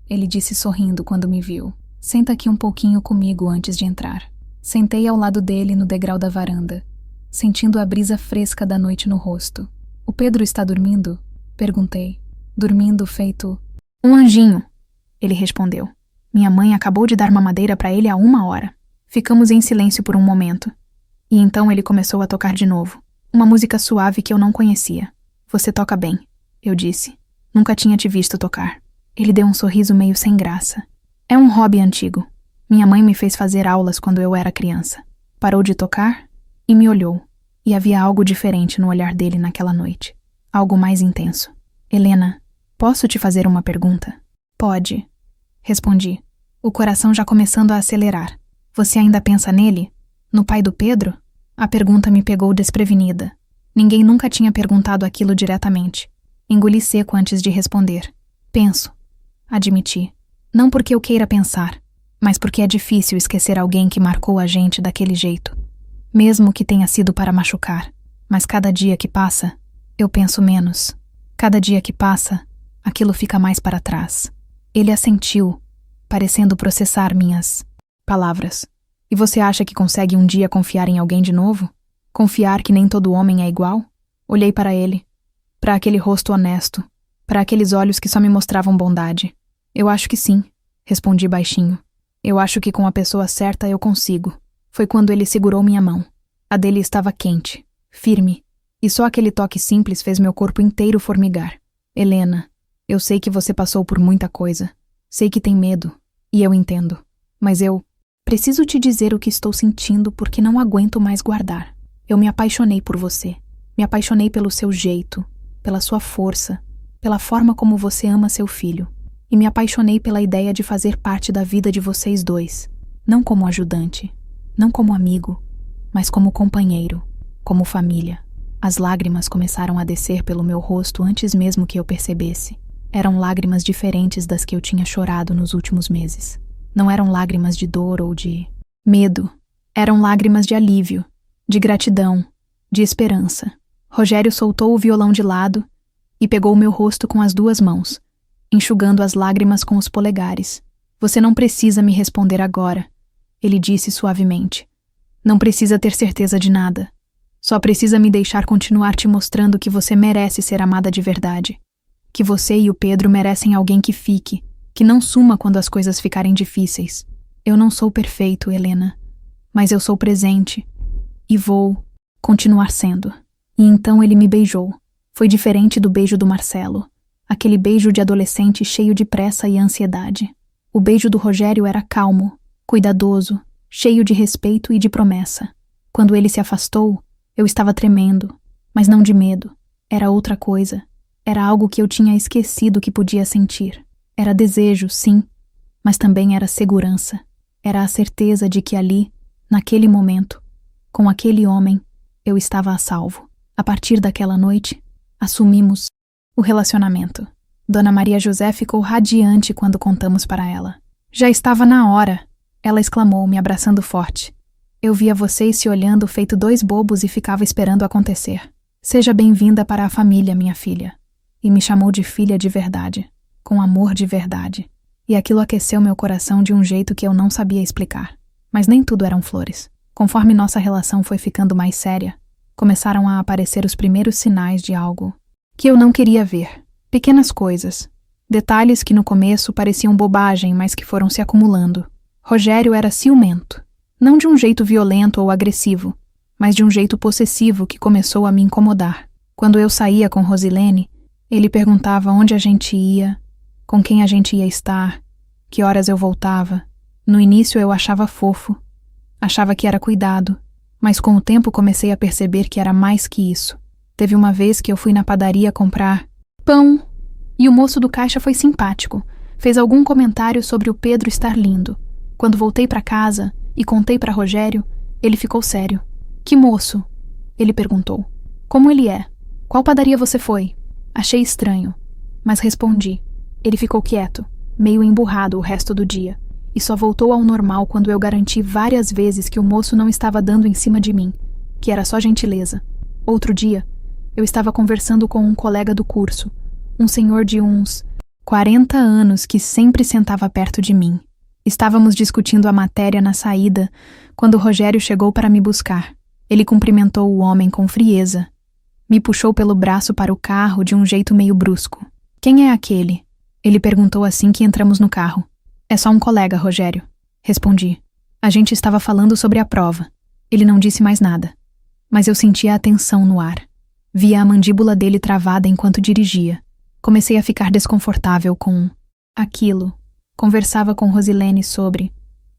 ele disse sorrindo quando me viu. Senta aqui um pouquinho comigo antes de entrar. Sentei ao lado dele no degrau da varanda, sentindo a brisa fresca da noite no rosto. O Pedro está dormindo? Perguntei. Dormindo feito um anjinho, ele respondeu. Minha mãe acabou de dar mamadeira para ele há 1 hora. Ficamos em silêncio por um momento. E então ele começou a tocar de novo. Uma música suave que eu não conhecia. Você toca bem, eu disse. Nunca tinha te visto tocar. Ele deu um sorriso meio sem graça. É um hobby antigo. Minha mãe me fez fazer aulas quando eu era criança. Parou de tocar e me olhou. E havia algo diferente no olhar dele naquela noite. Algo mais intenso. Helena, posso te fazer uma pergunta? Pode, respondi, o coração já começando a acelerar. Você ainda pensa nele? No pai do Pedro? A pergunta me pegou desprevenida. Ninguém nunca tinha perguntado aquilo diretamente. Engoli seco antes de responder. Penso, admiti. Não porque eu queira pensar, mas porque é difícil esquecer alguém que marcou a gente daquele jeito. Mesmo que tenha sido para machucar. Mas cada dia que passa, eu penso menos. Cada dia que passa, aquilo fica mais para trás. Ele assentiu, parecendo processar minhas palavras. E você acha que consegue um dia confiar em alguém de novo? Confiar que nem todo homem é igual? Olhei para ele, para aquele rosto honesto, para aqueles olhos que só me mostravam bondade. Eu acho que sim, Respondi baixinho. Eu acho que com a pessoa certa eu consigo. Foi quando ele segurou minha mão. A dele estava quente, firme, e só aquele toque simples fez meu corpo inteiro formigar. Helena, eu sei que você passou por muita coisa. Sei que tem medo, e eu entendo. Mas eu preciso te dizer o que estou sentindo porque não aguento mais guardar. Eu me apaixonei por você. Me apaixonei pelo seu jeito, pela sua força, pela forma como você ama seu filho. E me apaixonei pela ideia de fazer parte da vida de vocês dois. Não como ajudante, não como amigo, mas como companheiro, como família. As lágrimas começaram a descer pelo meu rosto antes mesmo que eu percebesse. Eram lágrimas diferentes das que eu tinha chorado nos últimos meses. Não eram lágrimas de dor ou de medo. Eram lágrimas de alívio, de gratidão, de esperança. Rogério soltou o violão de lado e pegou o meu rosto com as 2 mãos, enxugando as lágrimas com os polegares. Você não precisa me responder agora, ele disse suavemente. Não precisa ter certeza de nada. Só precisa me deixar continuar te mostrando que você merece ser amada de verdade. Que você e o Pedro merecem alguém que fique, que não suma quando as coisas ficarem difíceis. Eu não sou perfeito, Helena, mas eu sou presente e vou continuar sendo. E então ele me beijou. Foi diferente do beijo do Marcelo, aquele beijo de adolescente cheio de pressa e ansiedade. O beijo do Rogério era calmo, cuidadoso, cheio de respeito e de promessa. Quando ele se afastou, eu estava tremendo, mas não de medo. Era outra coisa. Era algo que eu tinha esquecido que podia sentir. Era desejo, sim, mas também era segurança. Era a certeza de que ali, naquele momento, com aquele homem, eu estava a salvo. A partir daquela noite, assumimos o relacionamento. Dona Maria José ficou radiante quando contamos para ela. Já estava na hora, ela exclamou, me abraçando forte. Eu via vocês se olhando feito 2 bobos e ficava esperando acontecer. Seja bem-vinda para a família, minha filha. E me chamou de filha de verdade, com amor de verdade. E aquilo aqueceu meu coração de um jeito que eu não sabia explicar. Mas nem tudo eram flores. Conforme nossa relação foi ficando mais séria, começaram a aparecer os primeiros sinais de algo que eu não queria ver. Pequenas coisas. Detalhes que no começo pareciam bobagem, mas que foram se acumulando. Rogério era ciumento. Não de um jeito violento ou agressivo, mas de um jeito possessivo que começou a me incomodar. Quando eu saía com Rosilene, ele perguntava onde a gente ia, com quem a gente ia estar, que horas eu voltava. No início eu achava fofo. Achava que era cuidado, mas com o tempo comecei a perceber que era mais que isso. Teve uma vez que eu fui na padaria comprar pão e o moço do caixa foi simpático. Fez algum comentário sobre o Pedro estar lindo. Quando voltei para casa e contei para Rogério, ele ficou sério. Que moço? Ele perguntou. Como ele é? Qual padaria você foi? Achei estranho, mas respondi. Ele ficou quieto, meio emburrado o resto do dia, e só voltou ao normal quando eu garanti várias vezes que o moço não estava dando em cima de mim, que era só gentileza. Outro dia, eu estava conversando com um colega do curso, um senhor de uns 40 anos que sempre sentava perto de mim. Estávamos discutindo a matéria na saída quando o Rogério chegou para me buscar. Ele cumprimentou o homem com frieza. Me puxou pelo braço para o carro de um jeito meio brusco. Quem é aquele? Ele perguntou assim que entramos no carro. É só um colega, Rogério. Respondi. A gente estava falando sobre a prova. Ele não disse mais nada. Mas eu sentia a tensão no ar. Via a mandíbula dele travada enquanto dirigia. Comecei a ficar desconfortável com aquilo. Conversava com Rosilene sobre,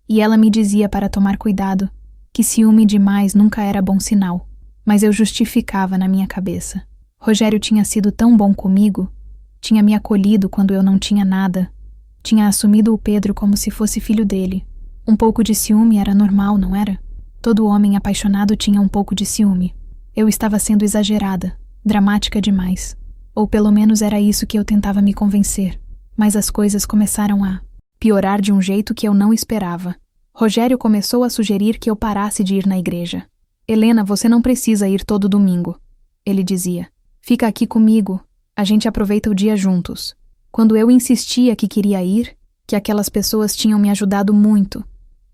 e ela me dizia para tomar cuidado, que ciúme demais nunca era bom sinal, mas eu justificava na minha cabeça. Rogério tinha sido tão bom comigo, tinha me acolhido quando eu não tinha nada, tinha assumido o Pedro como se fosse filho dele. Um pouco de ciúme era normal, não era? Todo homem apaixonado tinha um pouco de ciúme. Eu estava sendo exagerada, dramática demais, ou pelo menos era isso que eu tentava me convencer, mas as coisas começaram a piorar de um jeito que eu não esperava. Rogério começou a sugerir que eu parasse de ir na igreja. Helena, você não precisa ir todo domingo, ele dizia. Fica aqui comigo, a gente aproveita o dia juntos. Quando eu insistia que queria ir, que aquelas pessoas tinham me ajudado muito,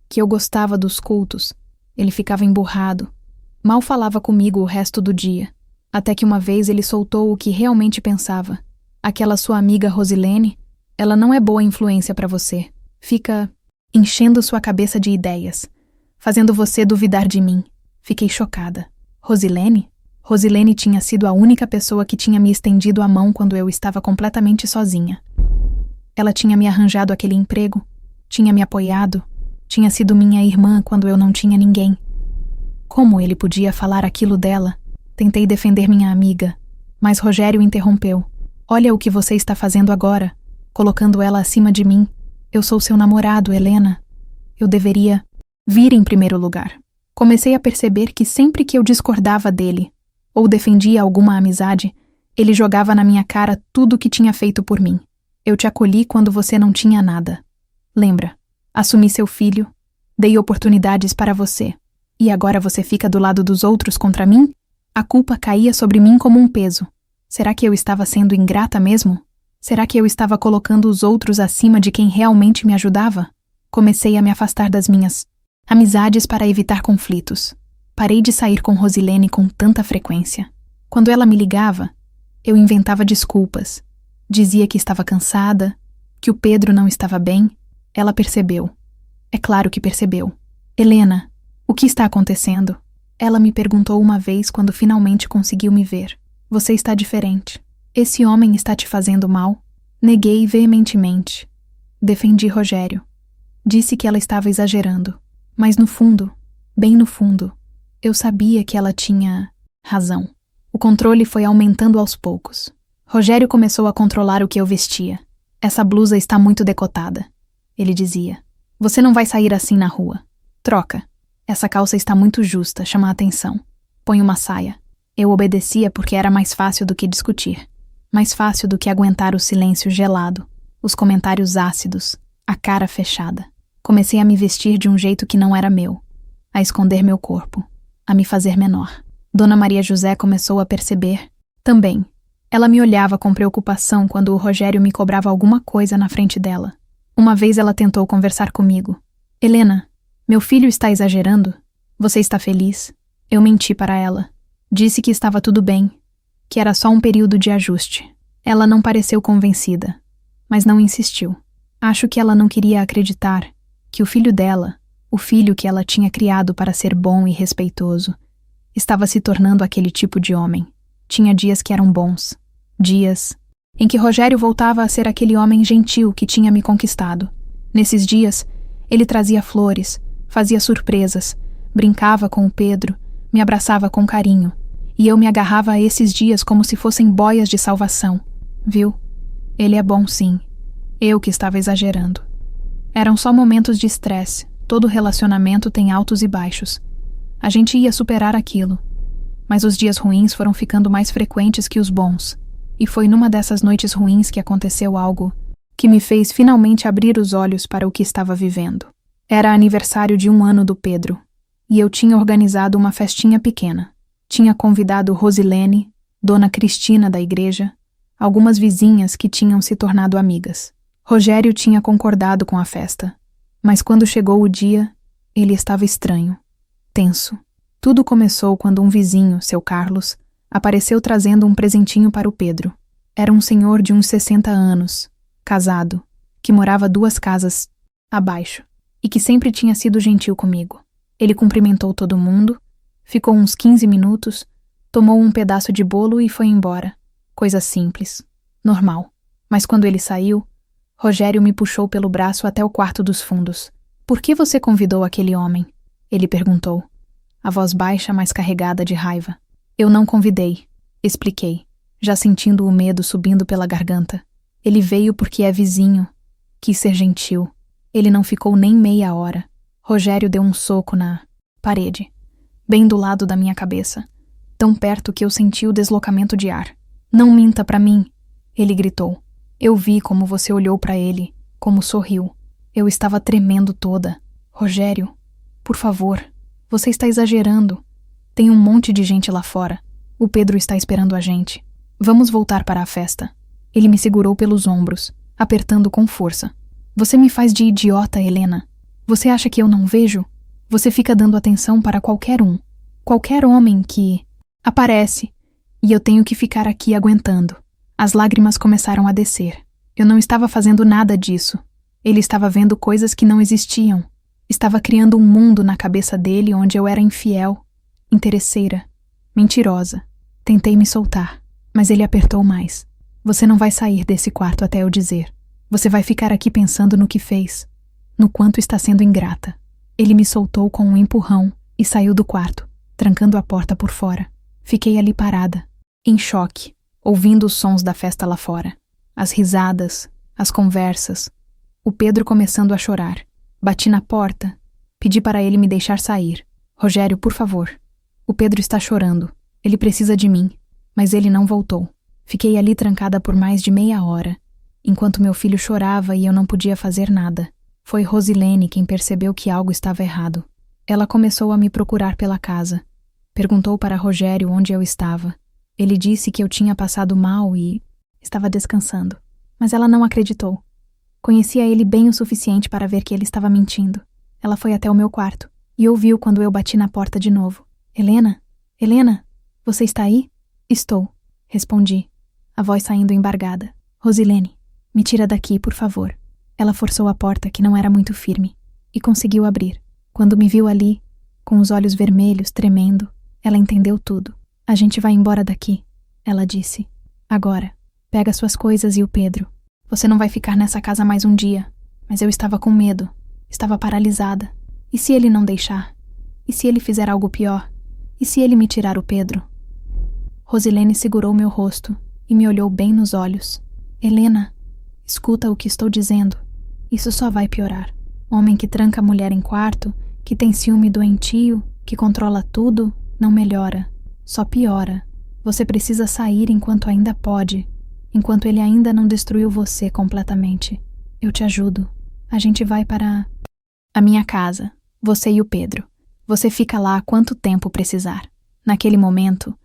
que eu gostava dos cultos, ele ficava emburrado. Mal falava comigo o resto do dia, até que uma vez ele soltou o que realmente pensava. Aquela sua amiga Rosilene, ela não é boa influência para você. Fica enchendo sua cabeça de ideias, fazendo você duvidar de mim. Fiquei chocada. Rosilene? Rosilene tinha sido a única pessoa que tinha me estendido a mão quando eu estava completamente sozinha. Ela tinha me arranjado aquele emprego, tinha me apoiado, tinha sido minha irmã quando eu não tinha ninguém. Como ele podia falar aquilo dela? Tentei defender minha amiga, mas Rogério interrompeu. Olha o que você está fazendo agora, colocando ela acima de mim. Eu sou seu namorado, Helena. Eu deveria vir em primeiro lugar. Comecei a perceber que sempre que eu discordava dele, ou defendia alguma amizade, ele jogava na minha cara tudo o que tinha feito por mim. Eu te acolhi quando você não tinha nada. Lembra? Assumi seu filho, dei oportunidades para você. E agora você fica do lado dos outros contra mim? A culpa caía sobre mim como um peso. Será que eu estava sendo ingrata mesmo? Será que eu estava colocando os outros acima de quem realmente me ajudava? Comecei a me afastar das minhas amizades para evitar conflitos. Parei de sair com Rosilene com tanta frequência. Quando ela me ligava, eu inventava desculpas. Dizia que estava cansada, que o Pedro não estava bem. Ela percebeu. É claro que percebeu. Helena, o que está acontecendo? Ela me perguntou uma vez quando finalmente conseguiu me ver. Você está diferente. Esse homem está te fazendo mal? Neguei veementemente. Defendi Rogério. Disse que ela estava exagerando. Mas no fundo, bem no fundo, eu sabia que ela tinha razão. O controle foi aumentando aos poucos. Rogério começou a controlar o que eu vestia. Essa blusa está muito decotada, ele dizia. Você não vai sair assim na rua. Troca. Essa calça está muito justa, chama a atenção. Põe uma saia. Eu obedecia porque era mais fácil do que discutir. Mais fácil do que aguentar o silêncio gelado, os comentários ácidos, a cara fechada. Comecei a me vestir de um jeito que não era meu, a esconder meu corpo, a me fazer menor. Dona Maria José começou a perceber. Também. Ela me olhava com preocupação quando o Rogério me cobrava alguma coisa na frente dela. Uma vez ela tentou conversar comigo. Helena, meu filho está exagerando? Você está feliz? Eu menti para ela. Disse que estava tudo bem, que era só um período de ajuste. Ela não pareceu convencida, mas não insistiu. Acho que ela não queria acreditar que o filho dela, o filho que ela tinha criado para ser bom e respeitoso, estava se tornando aquele tipo de homem. Tinha dias que eram bons, dias em que Rogério voltava a ser aquele homem gentil que tinha me conquistado. Nesses dias, ele trazia flores, fazia surpresas, brincava com o Pedro, me abraçava com carinho, e eu me agarrava a esses dias como se fossem boias de salvação. Viu? Ele é bom, sim. Eu que estava exagerando. Eram só momentos de estresse. Todo relacionamento tem altos e baixos. A gente ia superar aquilo. Mas os dias ruins foram ficando mais frequentes que os bons. E foi numa dessas noites ruins que aconteceu algo que me fez finalmente abrir os olhos para o que estava vivendo. Era aniversário de 1 ano do Pedro. E eu tinha organizado uma festinha pequena. Tinha convidado Rosilene, Dona Cristina da igreja, algumas vizinhas que tinham se tornado amigas. Rogério tinha concordado com a festa, mas quando chegou o dia, ele estava estranho, tenso. Tudo começou quando um vizinho, seu Carlos, apareceu trazendo um presentinho para o Pedro. Era um senhor de uns 60 anos, casado, que morava 2 casas abaixo e que sempre tinha sido gentil comigo. Ele cumprimentou todo mundo, ficou uns 15 minutos, tomou um pedaço de bolo e foi embora. Coisa simples, normal. Mas quando ele saiu, Rogério me puxou pelo braço até o quarto dos fundos. Por que você convidou aquele homem? Ele perguntou, a voz baixa, mas carregada de raiva. Eu não convidei, expliquei, já sentindo o medo subindo pela garganta. Ele veio porque é vizinho, quis ser gentil. Ele não ficou nem meia hora. Rogério deu um soco na parede, bem do lado da minha cabeça, tão perto que eu senti o deslocamento de ar. Não minta pra mim, ele gritou. Eu vi como você olhou pra ele, como sorriu. Eu estava tremendo toda. Rogério, por favor, você está exagerando. Tem um monte de gente lá fora. O Pedro está esperando a gente. Vamos voltar para a festa. Ele me segurou pelos ombros, apertando com força. Você me faz de idiota, Helena. Você acha que eu não vejo? Você fica dando atenção para qualquer um. Qualquer homem que aparece. E eu tenho que ficar aqui aguentando. As lágrimas começaram a descer. Eu não estava fazendo nada disso. Ele estava vendo coisas que não existiam. Estava criando um mundo na cabeça dele onde eu era infiel, interesseira, mentirosa. Tentei me soltar, mas ele apertou mais. Você não vai sair desse quarto até eu dizer. Você vai ficar aqui pensando no que fez, no quanto está sendo ingrata. Ele me soltou com um empurrão e saiu do quarto, trancando a porta por fora. Fiquei ali parada, em choque, ouvindo os sons da festa lá fora. As risadas, as conversas. O Pedro começando a chorar. Bati na porta, pedi para ele me deixar sair. Rogério, por favor. O Pedro está chorando. Ele precisa de mim. Mas ele não voltou. Fiquei ali trancada por mais de meia hora, enquanto meu filho chorava e eu não podia fazer nada. Foi Rosilene quem percebeu que algo estava errado. Ela começou a me procurar pela casa. Perguntou para Rogério onde eu estava. Ele disse que eu tinha passado mal e estava descansando. Mas ela não acreditou. Conhecia ele bem o suficiente para ver que ele estava mentindo. Ela foi até o meu quarto e ouviu quando eu bati na porta de novo. Helena? Helena? Você está aí? Estou, respondi, a voz saindo embargada. Rosilene, me tira daqui, por favor. Ela forçou a porta, que não era muito firme, e conseguiu abrir. Quando me viu ali, com os olhos vermelhos, tremendo, ela entendeu tudo. A gente vai embora daqui, ela disse. Agora, pega suas coisas e o Pedro. Você não vai ficar nessa casa mais um dia. Mas eu estava com medo, estava paralisada. E se ele não deixar? E se ele fizer algo pior? E se ele me tirar o Pedro? Rosilene segurou meu rosto e me olhou bem nos olhos. Helena, escuta o que estou dizendo. Isso só vai piorar. Homem que tranca a mulher em quarto, que tem ciúme doentio, que controla tudo, não melhora. Só piora. Você precisa sair enquanto ainda pode, enquanto ele ainda não destruiu você completamente. Eu te ajudo. A gente vai para a minha casa, você e o Pedro. Você fica lá quanto tempo precisar. Naquele momento,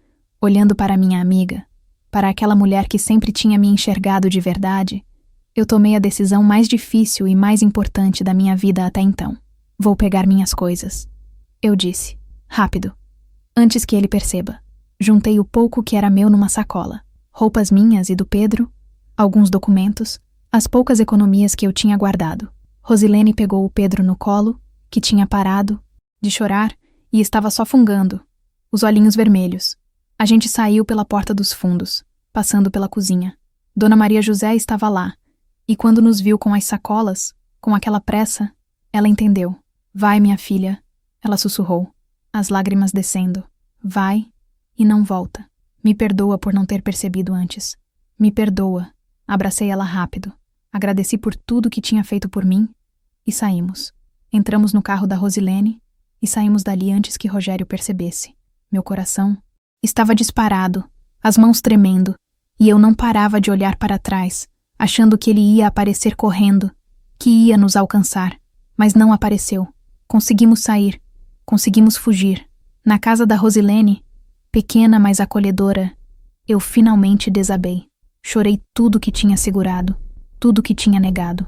olhando para minha amiga, para aquela mulher que sempre tinha me enxergado de verdade, eu tomei a decisão mais difícil e mais importante da minha vida até então. Vou pegar minhas coisas. Eu disse, rápido, antes que ele perceba. Juntei o pouco que era meu numa sacola, roupas minhas e do Pedro, alguns documentos, as poucas economias que eu tinha guardado. Rosilene pegou o Pedro no colo, que tinha parado de chorar e estava só fungando, os olhinhos vermelhos. A gente saiu pela porta dos fundos, passando pela cozinha. Dona Maria José estava lá, e quando nos viu com as sacolas, com aquela pressa, ela entendeu. Vai, minha filha, ela sussurrou, as lágrimas descendo. Vai e não volta. Me perdoa por não ter percebido antes. Me perdoa. Abracei ela rápido. Agradeci por tudo que tinha feito por mim e saímos. Entramos no carro da Rosilene e saímos dali antes que Rogério percebesse. Meu coração estava disparado, as mãos tremendo, e eu não parava de olhar para trás, achando que ele ia aparecer correndo, que ia nos alcançar. Mas não apareceu. Conseguimos sair. Conseguimos fugir. Na casa da Rosilene, pequena mas acolhedora, eu finalmente desabei. Chorei tudo que tinha segurado, tudo que tinha negado.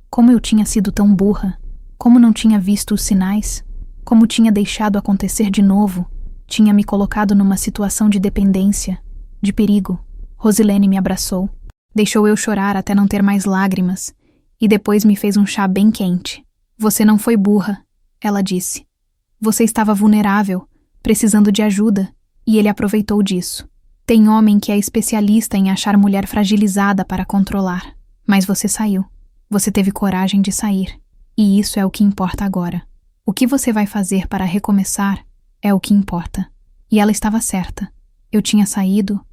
Como eu tinha sido tão burra, como não tinha visto os sinais, como tinha deixado acontecer de novo, tinha me colocado numa situação de dependência, de perigo. Rosilene me abraçou, deixou eu chorar até não ter mais lágrimas, e depois me fez um chá bem quente. Você não foi burra, ela disse. Você estava vulnerável, precisando de ajuda, e ele aproveitou disso. Tem homem que é especialista em achar mulher fragilizada para controlar. Mas você saiu. Você teve coragem de sair. E isso é o que importa agora. O que você vai fazer para recomeçar é o que importa. E ela estava certa. Eu tinha saído,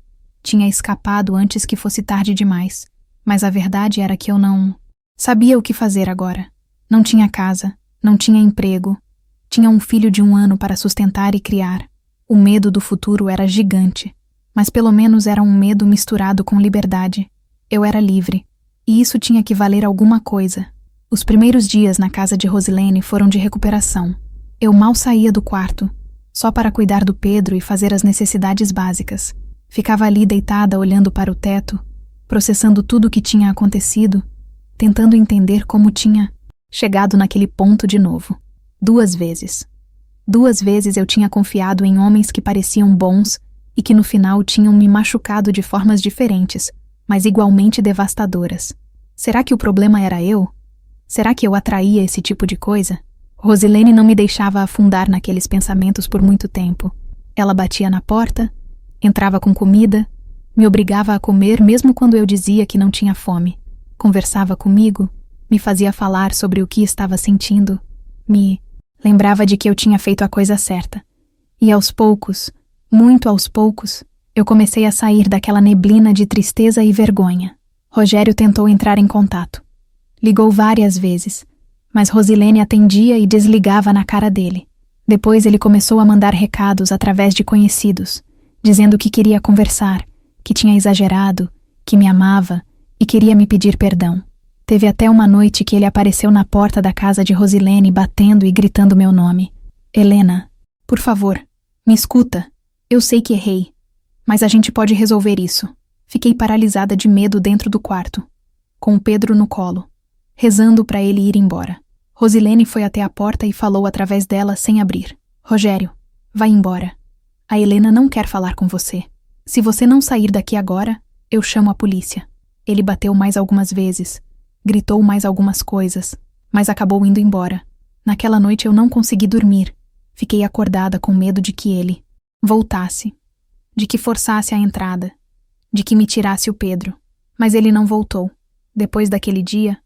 tinha escapado antes que fosse tarde demais. Mas a verdade era que eu não sabia o que fazer agora. Não tinha casa, não tinha emprego. Tinha um filho de 1 ano para sustentar e criar. O medo do futuro era gigante. Mas pelo menos era um medo misturado com liberdade. Eu era livre. E isso tinha que valer alguma coisa. Os primeiros dias na casa de Rosilene foram de recuperação. Eu mal saía do quarto, só para cuidar do Pedro e fazer as necessidades básicas. Ficava ali deitada olhando para o teto, processando tudo o que tinha acontecido, tentando entender como tinha chegado naquele ponto de novo. 2 vezes. 2 vezes eu tinha confiado em homens que pareciam bons e que no final tinham me machucado de formas diferentes, mas igualmente devastadoras. Será que o problema era eu? Será que eu atraía esse tipo de coisa? Rosilene não me deixava afundar naqueles pensamentos por muito tempo. Ela batia na porta, entrava com comida, me obrigava a comer mesmo quando eu dizia que não tinha fome. Conversava comigo, me fazia falar sobre o que estava sentindo, me lembrava de que eu tinha feito a coisa certa. E aos poucos, muito aos poucos, eu comecei a sair daquela neblina de tristeza e vergonha. Rogério tentou entrar em contato. Ligou várias vezes, mas Rosilene atendia e desligava na cara dele. Depois ele começou a mandar recados através de conhecidos, dizendo que queria conversar, que tinha exagerado, que me amava e queria me pedir perdão. Teve até uma noite que ele apareceu na porta da casa de Rosilene batendo e gritando meu nome. Helena, por favor, me escuta. Eu sei que errei, mas a gente pode resolver isso. Fiquei paralisada de medo dentro do quarto, com o Pedro no colo, rezando para ele ir embora. Rosilene foi até a porta e falou através dela sem abrir. Rogério, vai embora. A Helena não quer falar com você. Se você não sair daqui agora, eu chamo a polícia. Ele bateu mais algumas vezes, gritou mais algumas coisas, mas acabou indo embora. Naquela noite eu não consegui dormir. Fiquei acordada com medo de que ele voltasse, de que forçasse a entrada, de que me tirasse o Pedro. Mas ele não voltou. Depois daquele dia,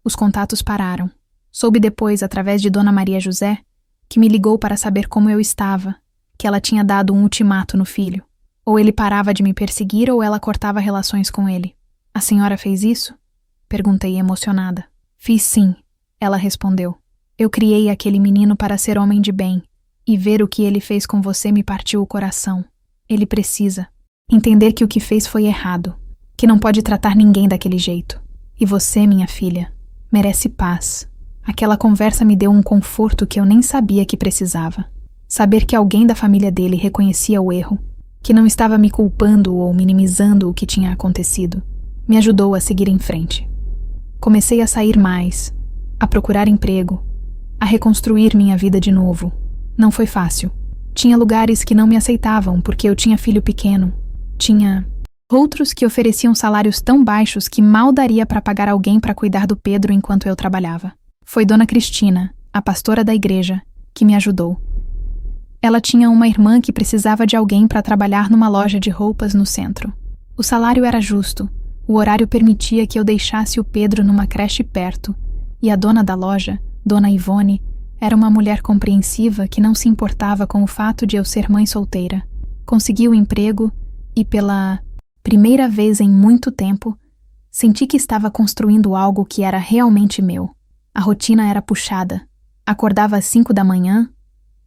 os contatos pararam. Soube depois, através de Dona Maria José, que me ligou para saber como eu estava, que ela tinha dado um ultimato no filho. Ou ele parava de me perseguir ou ela cortava relações com ele. A senhora fez isso? Perguntei emocionada. Fiz sim, ela respondeu. Eu criei aquele menino para ser homem de bem, e ver o que ele fez com você me partiu o coração. Ele precisa entender que o que fez foi errado, que não pode tratar ninguém daquele jeito. E você, minha filha, merece paz. Aquela conversa me deu um conforto que eu nem sabia que precisava. Saber que alguém da família dele reconhecia o erro, que não estava me culpando ou minimizando o que tinha acontecido, me ajudou a seguir em frente. Comecei a sair mais, a procurar emprego, a reconstruir minha vida de novo. Não foi fácil. Tinha lugares que não me aceitavam porque eu tinha filho pequeno. Tinha outros que ofereciam salários tão baixos que mal daria para pagar alguém para cuidar do Pedro enquanto eu trabalhava. Foi Dona Cristina, a pastora da igreja, que me ajudou. Ela tinha uma irmã que precisava de alguém para trabalhar numa loja de roupas no centro. O salário era justo, o horário permitia que eu deixasse o Pedro numa creche perto, e a dona da loja, Dona Ivone, era uma mulher compreensiva que não se importava com o fato de eu ser mãe solteira. Consegui o emprego e, pela primeira vez em muito tempo, senti que estava construindo algo que era realmente meu. A rotina era puxada. Acordava às 5 da manhã,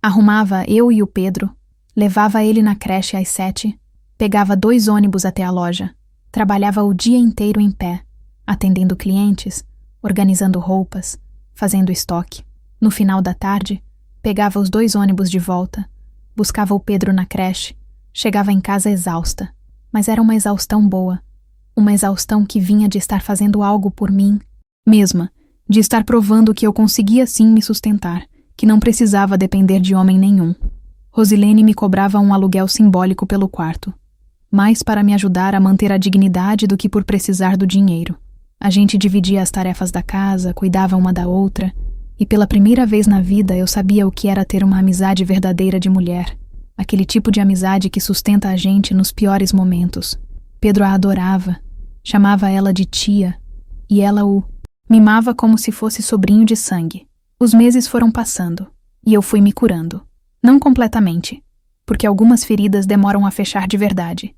arrumava eu e o Pedro, levava ele na creche às 7, pegava 2 ônibus até a loja, trabalhava o dia inteiro em pé, atendendo clientes, organizando roupas, fazendo estoque. No final da tarde, pegava os 2 ônibus de volta, buscava o Pedro na creche, chegava em casa exausta, mas era uma exaustão boa, uma exaustão que vinha de estar fazendo algo por mim mesma, de estar provando que eu conseguia sim me sustentar, que não precisava depender de homem nenhum. Rosilene me cobrava um aluguel simbólico pelo quarto, mais para me ajudar a manter a dignidade do que por precisar do dinheiro. A gente dividia as tarefas da casa, cuidava uma da outra, e pela primeira vez na vida eu sabia o que era ter uma amizade verdadeira de mulher, aquele tipo de amizade que sustenta a gente nos piores momentos. Pedro a adorava, chamava ela de tia, e ela o mimava como se fosse sobrinho de sangue. Os meses foram passando, e eu fui me curando. Não completamente, porque algumas feridas demoram a fechar de verdade,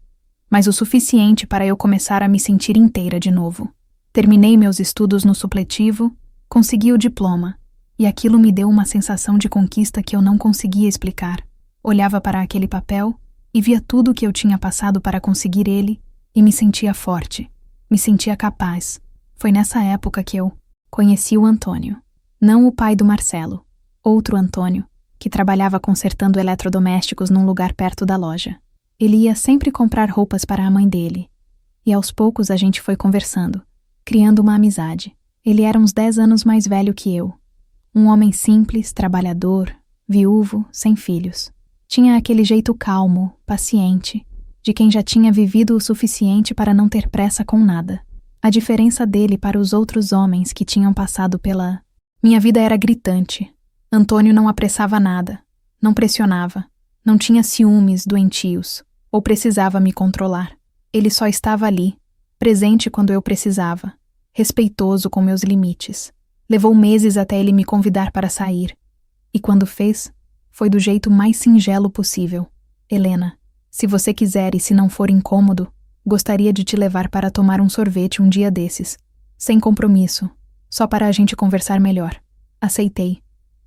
mas o suficiente para eu começar a me sentir inteira de novo. Terminei meus estudos no supletivo, consegui o diploma, e aquilo me deu uma sensação de conquista que eu não conseguia explicar. Olhava para aquele papel e via tudo o que eu tinha passado para conseguir ele e me sentia forte, me sentia capaz. Foi nessa época que eu conheci o Antônio. Não o pai do Marcelo, outro Antônio, que trabalhava consertando eletrodomésticos num lugar perto da loja. Ele ia sempre comprar roupas para a mãe dele, e aos poucos a gente foi conversando, criando uma amizade. Ele era uns 10 anos mais velho que eu. Um homem simples, trabalhador, viúvo, sem filhos. Tinha aquele jeito calmo, paciente, de quem já tinha vivido o suficiente para não ter pressa com nada. A diferença dele para os outros homens que tinham passado pela... Minha vida era gritante. Antônio não apressava nada, não pressionava, não tinha ciúmes doentios, ou precisava me controlar. Ele só estava ali, presente quando eu precisava, respeitoso com meus limites. Levou meses até ele me convidar para sair. E quando fez, foi do jeito mais singelo possível. Helena, se você quiser e se não for incômodo, gostaria de te levar para tomar um sorvete um dia desses. Sem compromisso, só para a gente conversar melhor. Aceitei,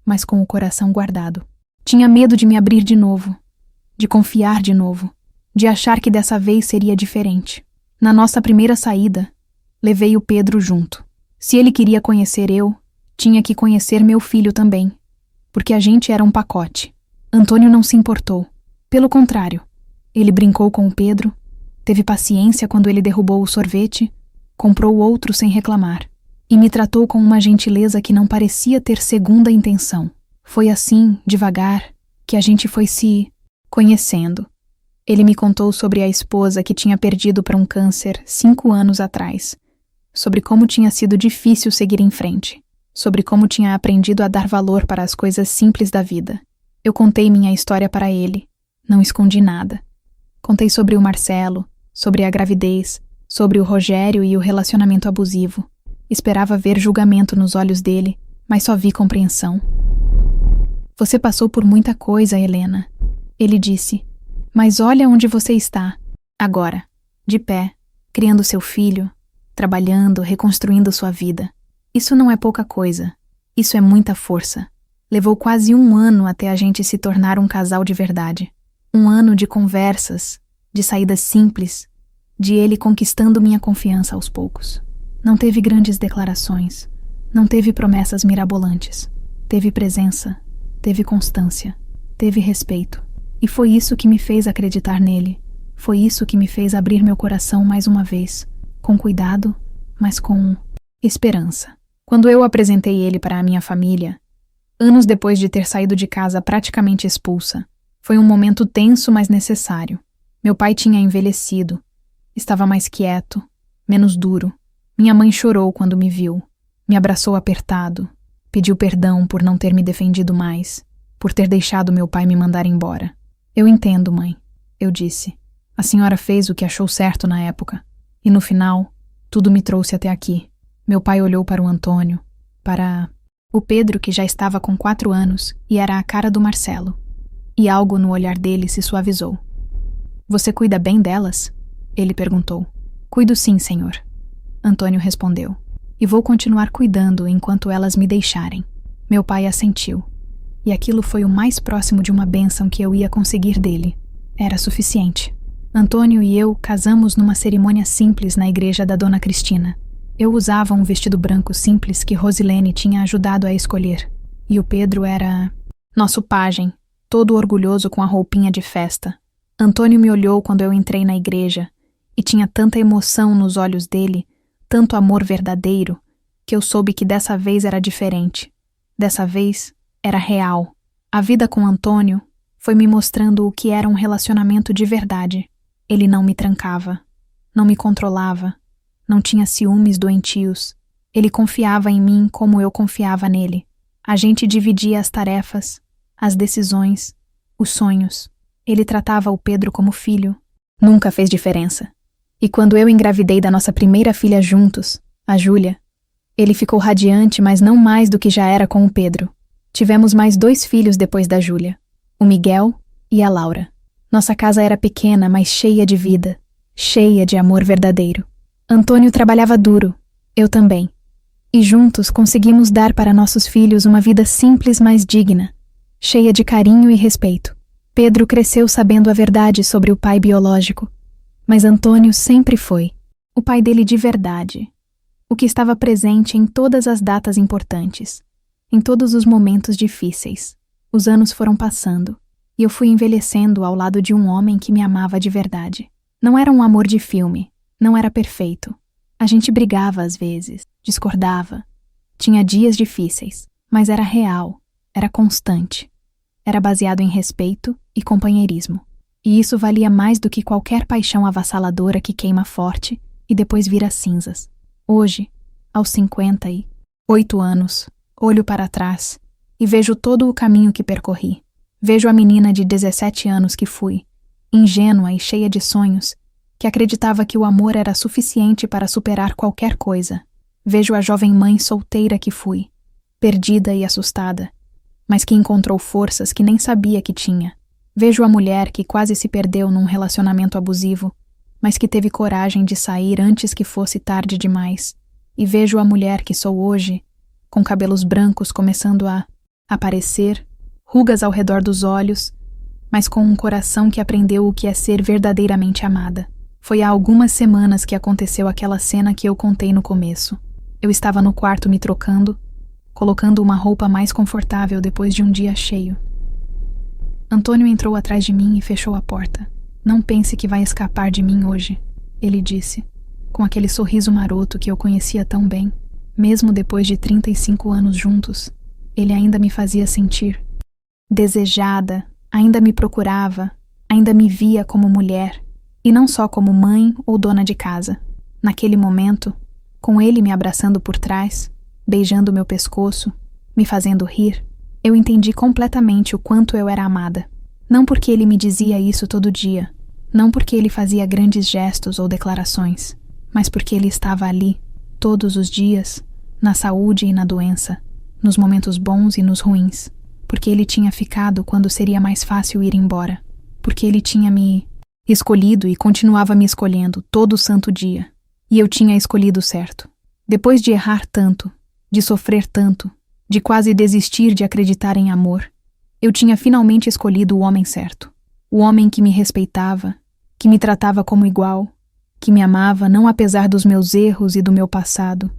mas com o coração guardado. Tinha medo de me abrir de novo, de confiar de novo, de achar que dessa vez seria diferente. Na nossa primeira saída, levei o Pedro junto. Se ele queria conhecer eu, tinha que conhecer meu filho também, porque a gente era um pacote. Antônio não se importou. Pelo contrário, ele brincou com o Pedro, teve paciência quando ele derrubou o sorvete, comprou outro sem reclamar, e me tratou com uma gentileza que não parecia ter segunda intenção. Foi assim, devagar, que a gente foi se conhecendo. Ele me contou sobre a esposa que tinha perdido para um câncer 5 anos atrás, sobre como tinha sido difícil seguir em frente, sobre como tinha aprendido a dar valor para as coisas simples da vida. Eu contei minha história para ele, não escondi nada. Contei sobre o Marcelo, sobre a gravidez, sobre o Rogério e o relacionamento abusivo. Esperava ver julgamento nos olhos dele, mas só vi compreensão. Você passou por muita coisa, Helena, ele disse. Mas olha onde você está, agora, de pé, criando seu filho, trabalhando, reconstruindo sua vida. Isso não é pouca coisa, isso é muita força. Levou quase 1 ano até a gente se tornar um casal de verdade. 1 ano de conversas, de saídas simples, de ele conquistando minha confiança aos poucos. Não teve grandes declarações, não teve promessas mirabolantes. Teve presença, teve constância, teve respeito. E foi isso que me fez acreditar nele. Foi isso que me fez abrir meu coração mais uma vez, com cuidado, mas com esperança. Quando eu apresentei ele para a minha família, anos depois de ter saído de casa praticamente expulsa, foi um momento tenso, mas necessário. Meu pai tinha envelhecido, estava mais quieto, menos duro. Minha mãe chorou quando me viu, me abraçou apertado, pediu perdão por não ter me defendido mais, por ter deixado meu pai me mandar embora. Eu entendo, mãe, eu disse. A senhora fez o que achou certo na época. E no final, tudo me trouxe até aqui. Meu pai olhou para o Antônio, para o Pedro, que já estava com 4 anos e era a cara do Marcelo. E algo no olhar dele se suavizou. Você cuida bem delas? Ele perguntou. Cuido sim, senhor. Antônio respondeu. E vou continuar cuidando enquanto elas me deixarem. Meu pai assentiu. E aquilo foi o mais próximo de uma bênção que eu ia conseguir dele. Era suficiente. Antônio e eu casamos numa cerimônia simples na igreja da Dona Cristina. Eu usava um vestido branco simples que Rosilene tinha ajudado a escolher. E o Pedro era nosso pajem, todo orgulhoso com a roupinha de festa. Antônio me olhou quando eu entrei na igreja e tinha tanta emoção nos olhos dele, tanto amor verdadeiro, que eu soube que dessa vez era diferente. Dessa vez era real. A vida com Antônio foi me mostrando o que era um relacionamento de verdade. Ele não me trancava, não me controlava, não tinha ciúmes doentios. Ele confiava em mim como eu confiava nele. A gente dividia as tarefas, as decisões, os sonhos. Ele tratava o Pedro como filho. Nunca fez diferença. E quando eu engravidei da nossa primeira filha juntos, a Júlia, ele ficou radiante, mas não mais do que já era com o Pedro. Tivemos mais 2 filhos depois da Júlia, o Miguel e a Laura. Nossa casa era pequena, mas cheia de vida, cheia de amor verdadeiro. Antônio trabalhava duro, eu também. E juntos conseguimos dar para nossos filhos uma vida simples, mas digna, cheia de carinho e respeito. Pedro cresceu sabendo a verdade sobre o pai biológico, mas Antônio sempre foi o pai dele de verdade, o que estava presente em todas as datas importantes, em todos os momentos difíceis. Os anos foram passando, e eu fui envelhecendo ao lado de um homem que me amava de verdade. Não era um amor de filme, não era perfeito. A gente brigava às vezes, discordava. Tinha dias difíceis, mas era real, era constante. Era baseado em respeito e companheirismo. E isso valia mais do que qualquer paixão avassaladora que queima forte e depois vira cinzas. Hoje, aos 58 anos, olho para trás e vejo todo o caminho que percorri. Vejo a menina de 17 anos que fui, ingênua e cheia de sonhos, que acreditava que o amor era suficiente para superar qualquer coisa. Vejo a jovem mãe solteira que fui, perdida e assustada, mas que encontrou forças que nem sabia que tinha. Vejo a mulher que quase se perdeu num relacionamento abusivo, mas que teve coragem de sair antes que fosse tarde demais. E vejo a mulher que sou hoje, com cabelos brancos começando a aparecer, rugas ao redor dos olhos, mas com um coração que aprendeu o que é ser verdadeiramente amada. Foi há algumas semanas que aconteceu aquela cena que eu contei no começo. Eu estava no quarto me trocando, colocando uma roupa mais confortável depois de um dia cheio. Antônio entrou atrás de mim e fechou a porta. Não pense que vai escapar de mim hoje, ele disse, com aquele sorriso maroto que eu conhecia tão bem. Mesmo depois de 35 anos juntos, ele ainda me fazia sentir desejada, ainda me procurava, ainda me via como mulher, e não só como mãe ou dona de casa. Naquele momento, com ele me abraçando por trás, beijando meu pescoço, me fazendo rir, eu entendi completamente o quanto eu era amada. Não porque ele me dizia isso todo dia, não porque ele fazia grandes gestos ou declarações, mas porque ele estava ali, todos os dias, na saúde e na doença, nos momentos bons e nos ruins, porque ele tinha ficado quando seria mais fácil ir embora, porque ele tinha me escolhido e continuava me escolhendo todo santo dia, e eu tinha escolhido certo. Depois de errar tanto, de sofrer tanto, de quase desistir de acreditar em amor, eu tinha finalmente escolhido o homem certo, o homem que me respeitava, que me tratava como igual, que me amava não apesar dos meus erros e do meu passado,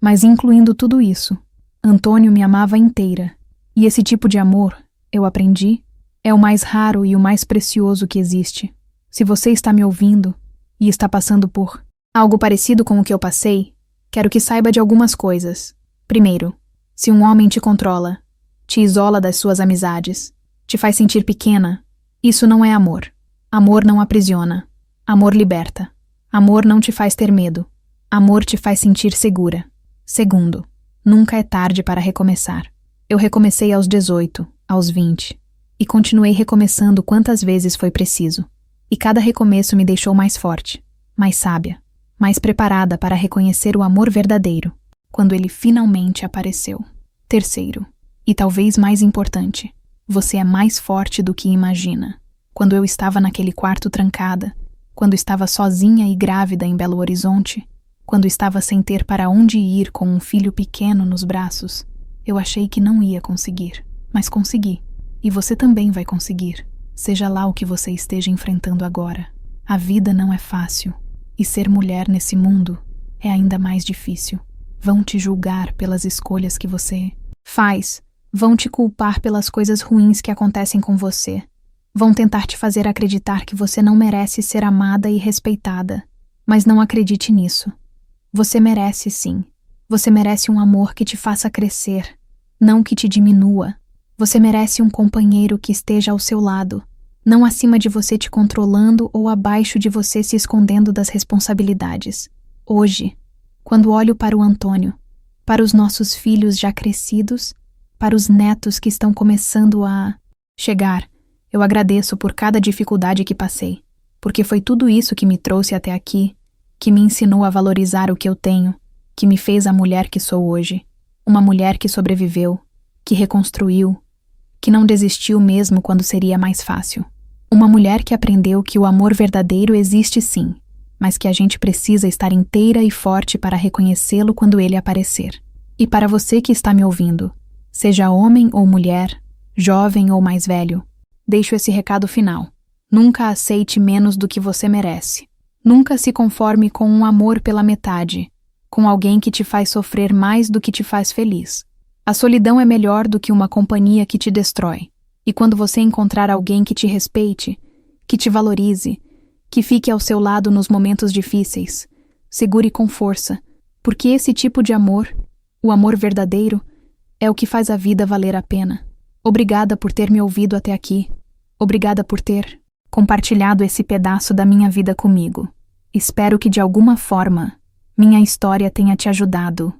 mas incluindo tudo isso. Antônio me amava inteira, e esse tipo de amor, eu aprendi, é o mais raro e o mais precioso que existe. Se você está me ouvindo e está passando por algo parecido com o que eu passei, quero que saiba de algumas coisas. Primeiro, se um homem te controla, te isola das suas amizades, te faz sentir pequena, isso não é amor. Amor não aprisiona. Amor liberta. Amor não te faz ter medo. Amor te faz sentir segura. Segundo, nunca é tarde para recomeçar. Eu recomecei aos 18, aos 20, e continuei recomeçando quantas vezes foi preciso. E cada recomeço me deixou mais forte, mais sábia, mais preparada para reconhecer o amor verdadeiro, quando ele finalmente apareceu. Terceiro, e talvez mais importante, você é mais forte do que imagina. Quando eu estava naquele quarto trancada, quando estava sozinha e grávida em Belo Horizonte, quando estava sem ter para onde ir com um filho pequeno nos braços, eu achei que não ia conseguir, mas consegui. E você também vai conseguir, seja lá o que você esteja enfrentando agora. A vida não é fácil, e ser mulher nesse mundo é ainda mais difícil. Vão te julgar pelas escolhas que você faz, vão te culpar pelas coisas ruins que acontecem com você, vão tentar te fazer acreditar que você não merece ser amada e respeitada, mas não acredite nisso. Você merece sim. Você merece um amor que te faça crescer, não que te diminua. Você merece um companheiro que esteja ao seu lado, não acima de você te controlando ou abaixo de você se escondendo das responsabilidades. Hoje, quando olho para o Antônio, para os nossos filhos já crescidos, para os netos que estão começando a chegar, eu agradeço por cada dificuldade que passei, porque foi tudo isso que me trouxe até aqui, que me ensinou a valorizar o que eu tenho, que me fez a mulher que sou hoje, uma mulher que sobreviveu, que reconstruiu, que não desistiu mesmo quando seria mais fácil. Uma mulher que aprendeu que o amor verdadeiro existe sim, mas que a gente precisa estar inteira e forte para reconhecê-lo quando ele aparecer. E para você que está me ouvindo, seja homem ou mulher, jovem ou mais velho, deixo esse recado final. Nunca aceite menos do que você merece. Nunca se conforme com um amor pela metade, com alguém que te faz sofrer mais do que te faz feliz. A solidão é melhor do que uma companhia que te destrói. E quando você encontrar alguém que te respeite, que te valorize, que fique ao seu lado nos momentos difíceis, segure com força, porque esse tipo de amor, o amor verdadeiro, é o que faz a vida valer a pena. Obrigada por ter me ouvido até aqui. Obrigada por ter compartilhado esse pedaço da minha vida comigo. Espero que de alguma forma minha história tenha te ajudado,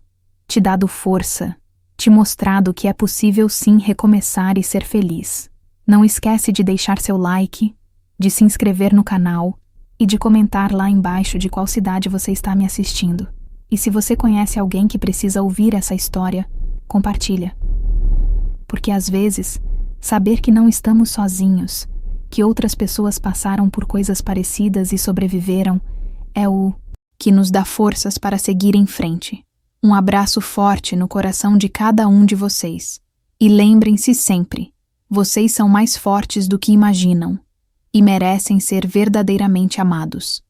te dado força, te mostrado que é possível sim recomeçar e ser feliz. Não esquece de deixar seu like, de se inscrever no canal e de comentar lá embaixo de qual cidade você está me assistindo. E se você conhece alguém que precisa ouvir essa história, compartilha. Porque às vezes, saber que não estamos sozinhos, que outras pessoas passaram por coisas parecidas e sobreviveram, é o que nos dá forças para seguir em frente. Um abraço forte no coração de cada um de vocês. E lembrem-se sempre, vocês são mais fortes do que imaginam e merecem ser verdadeiramente amados.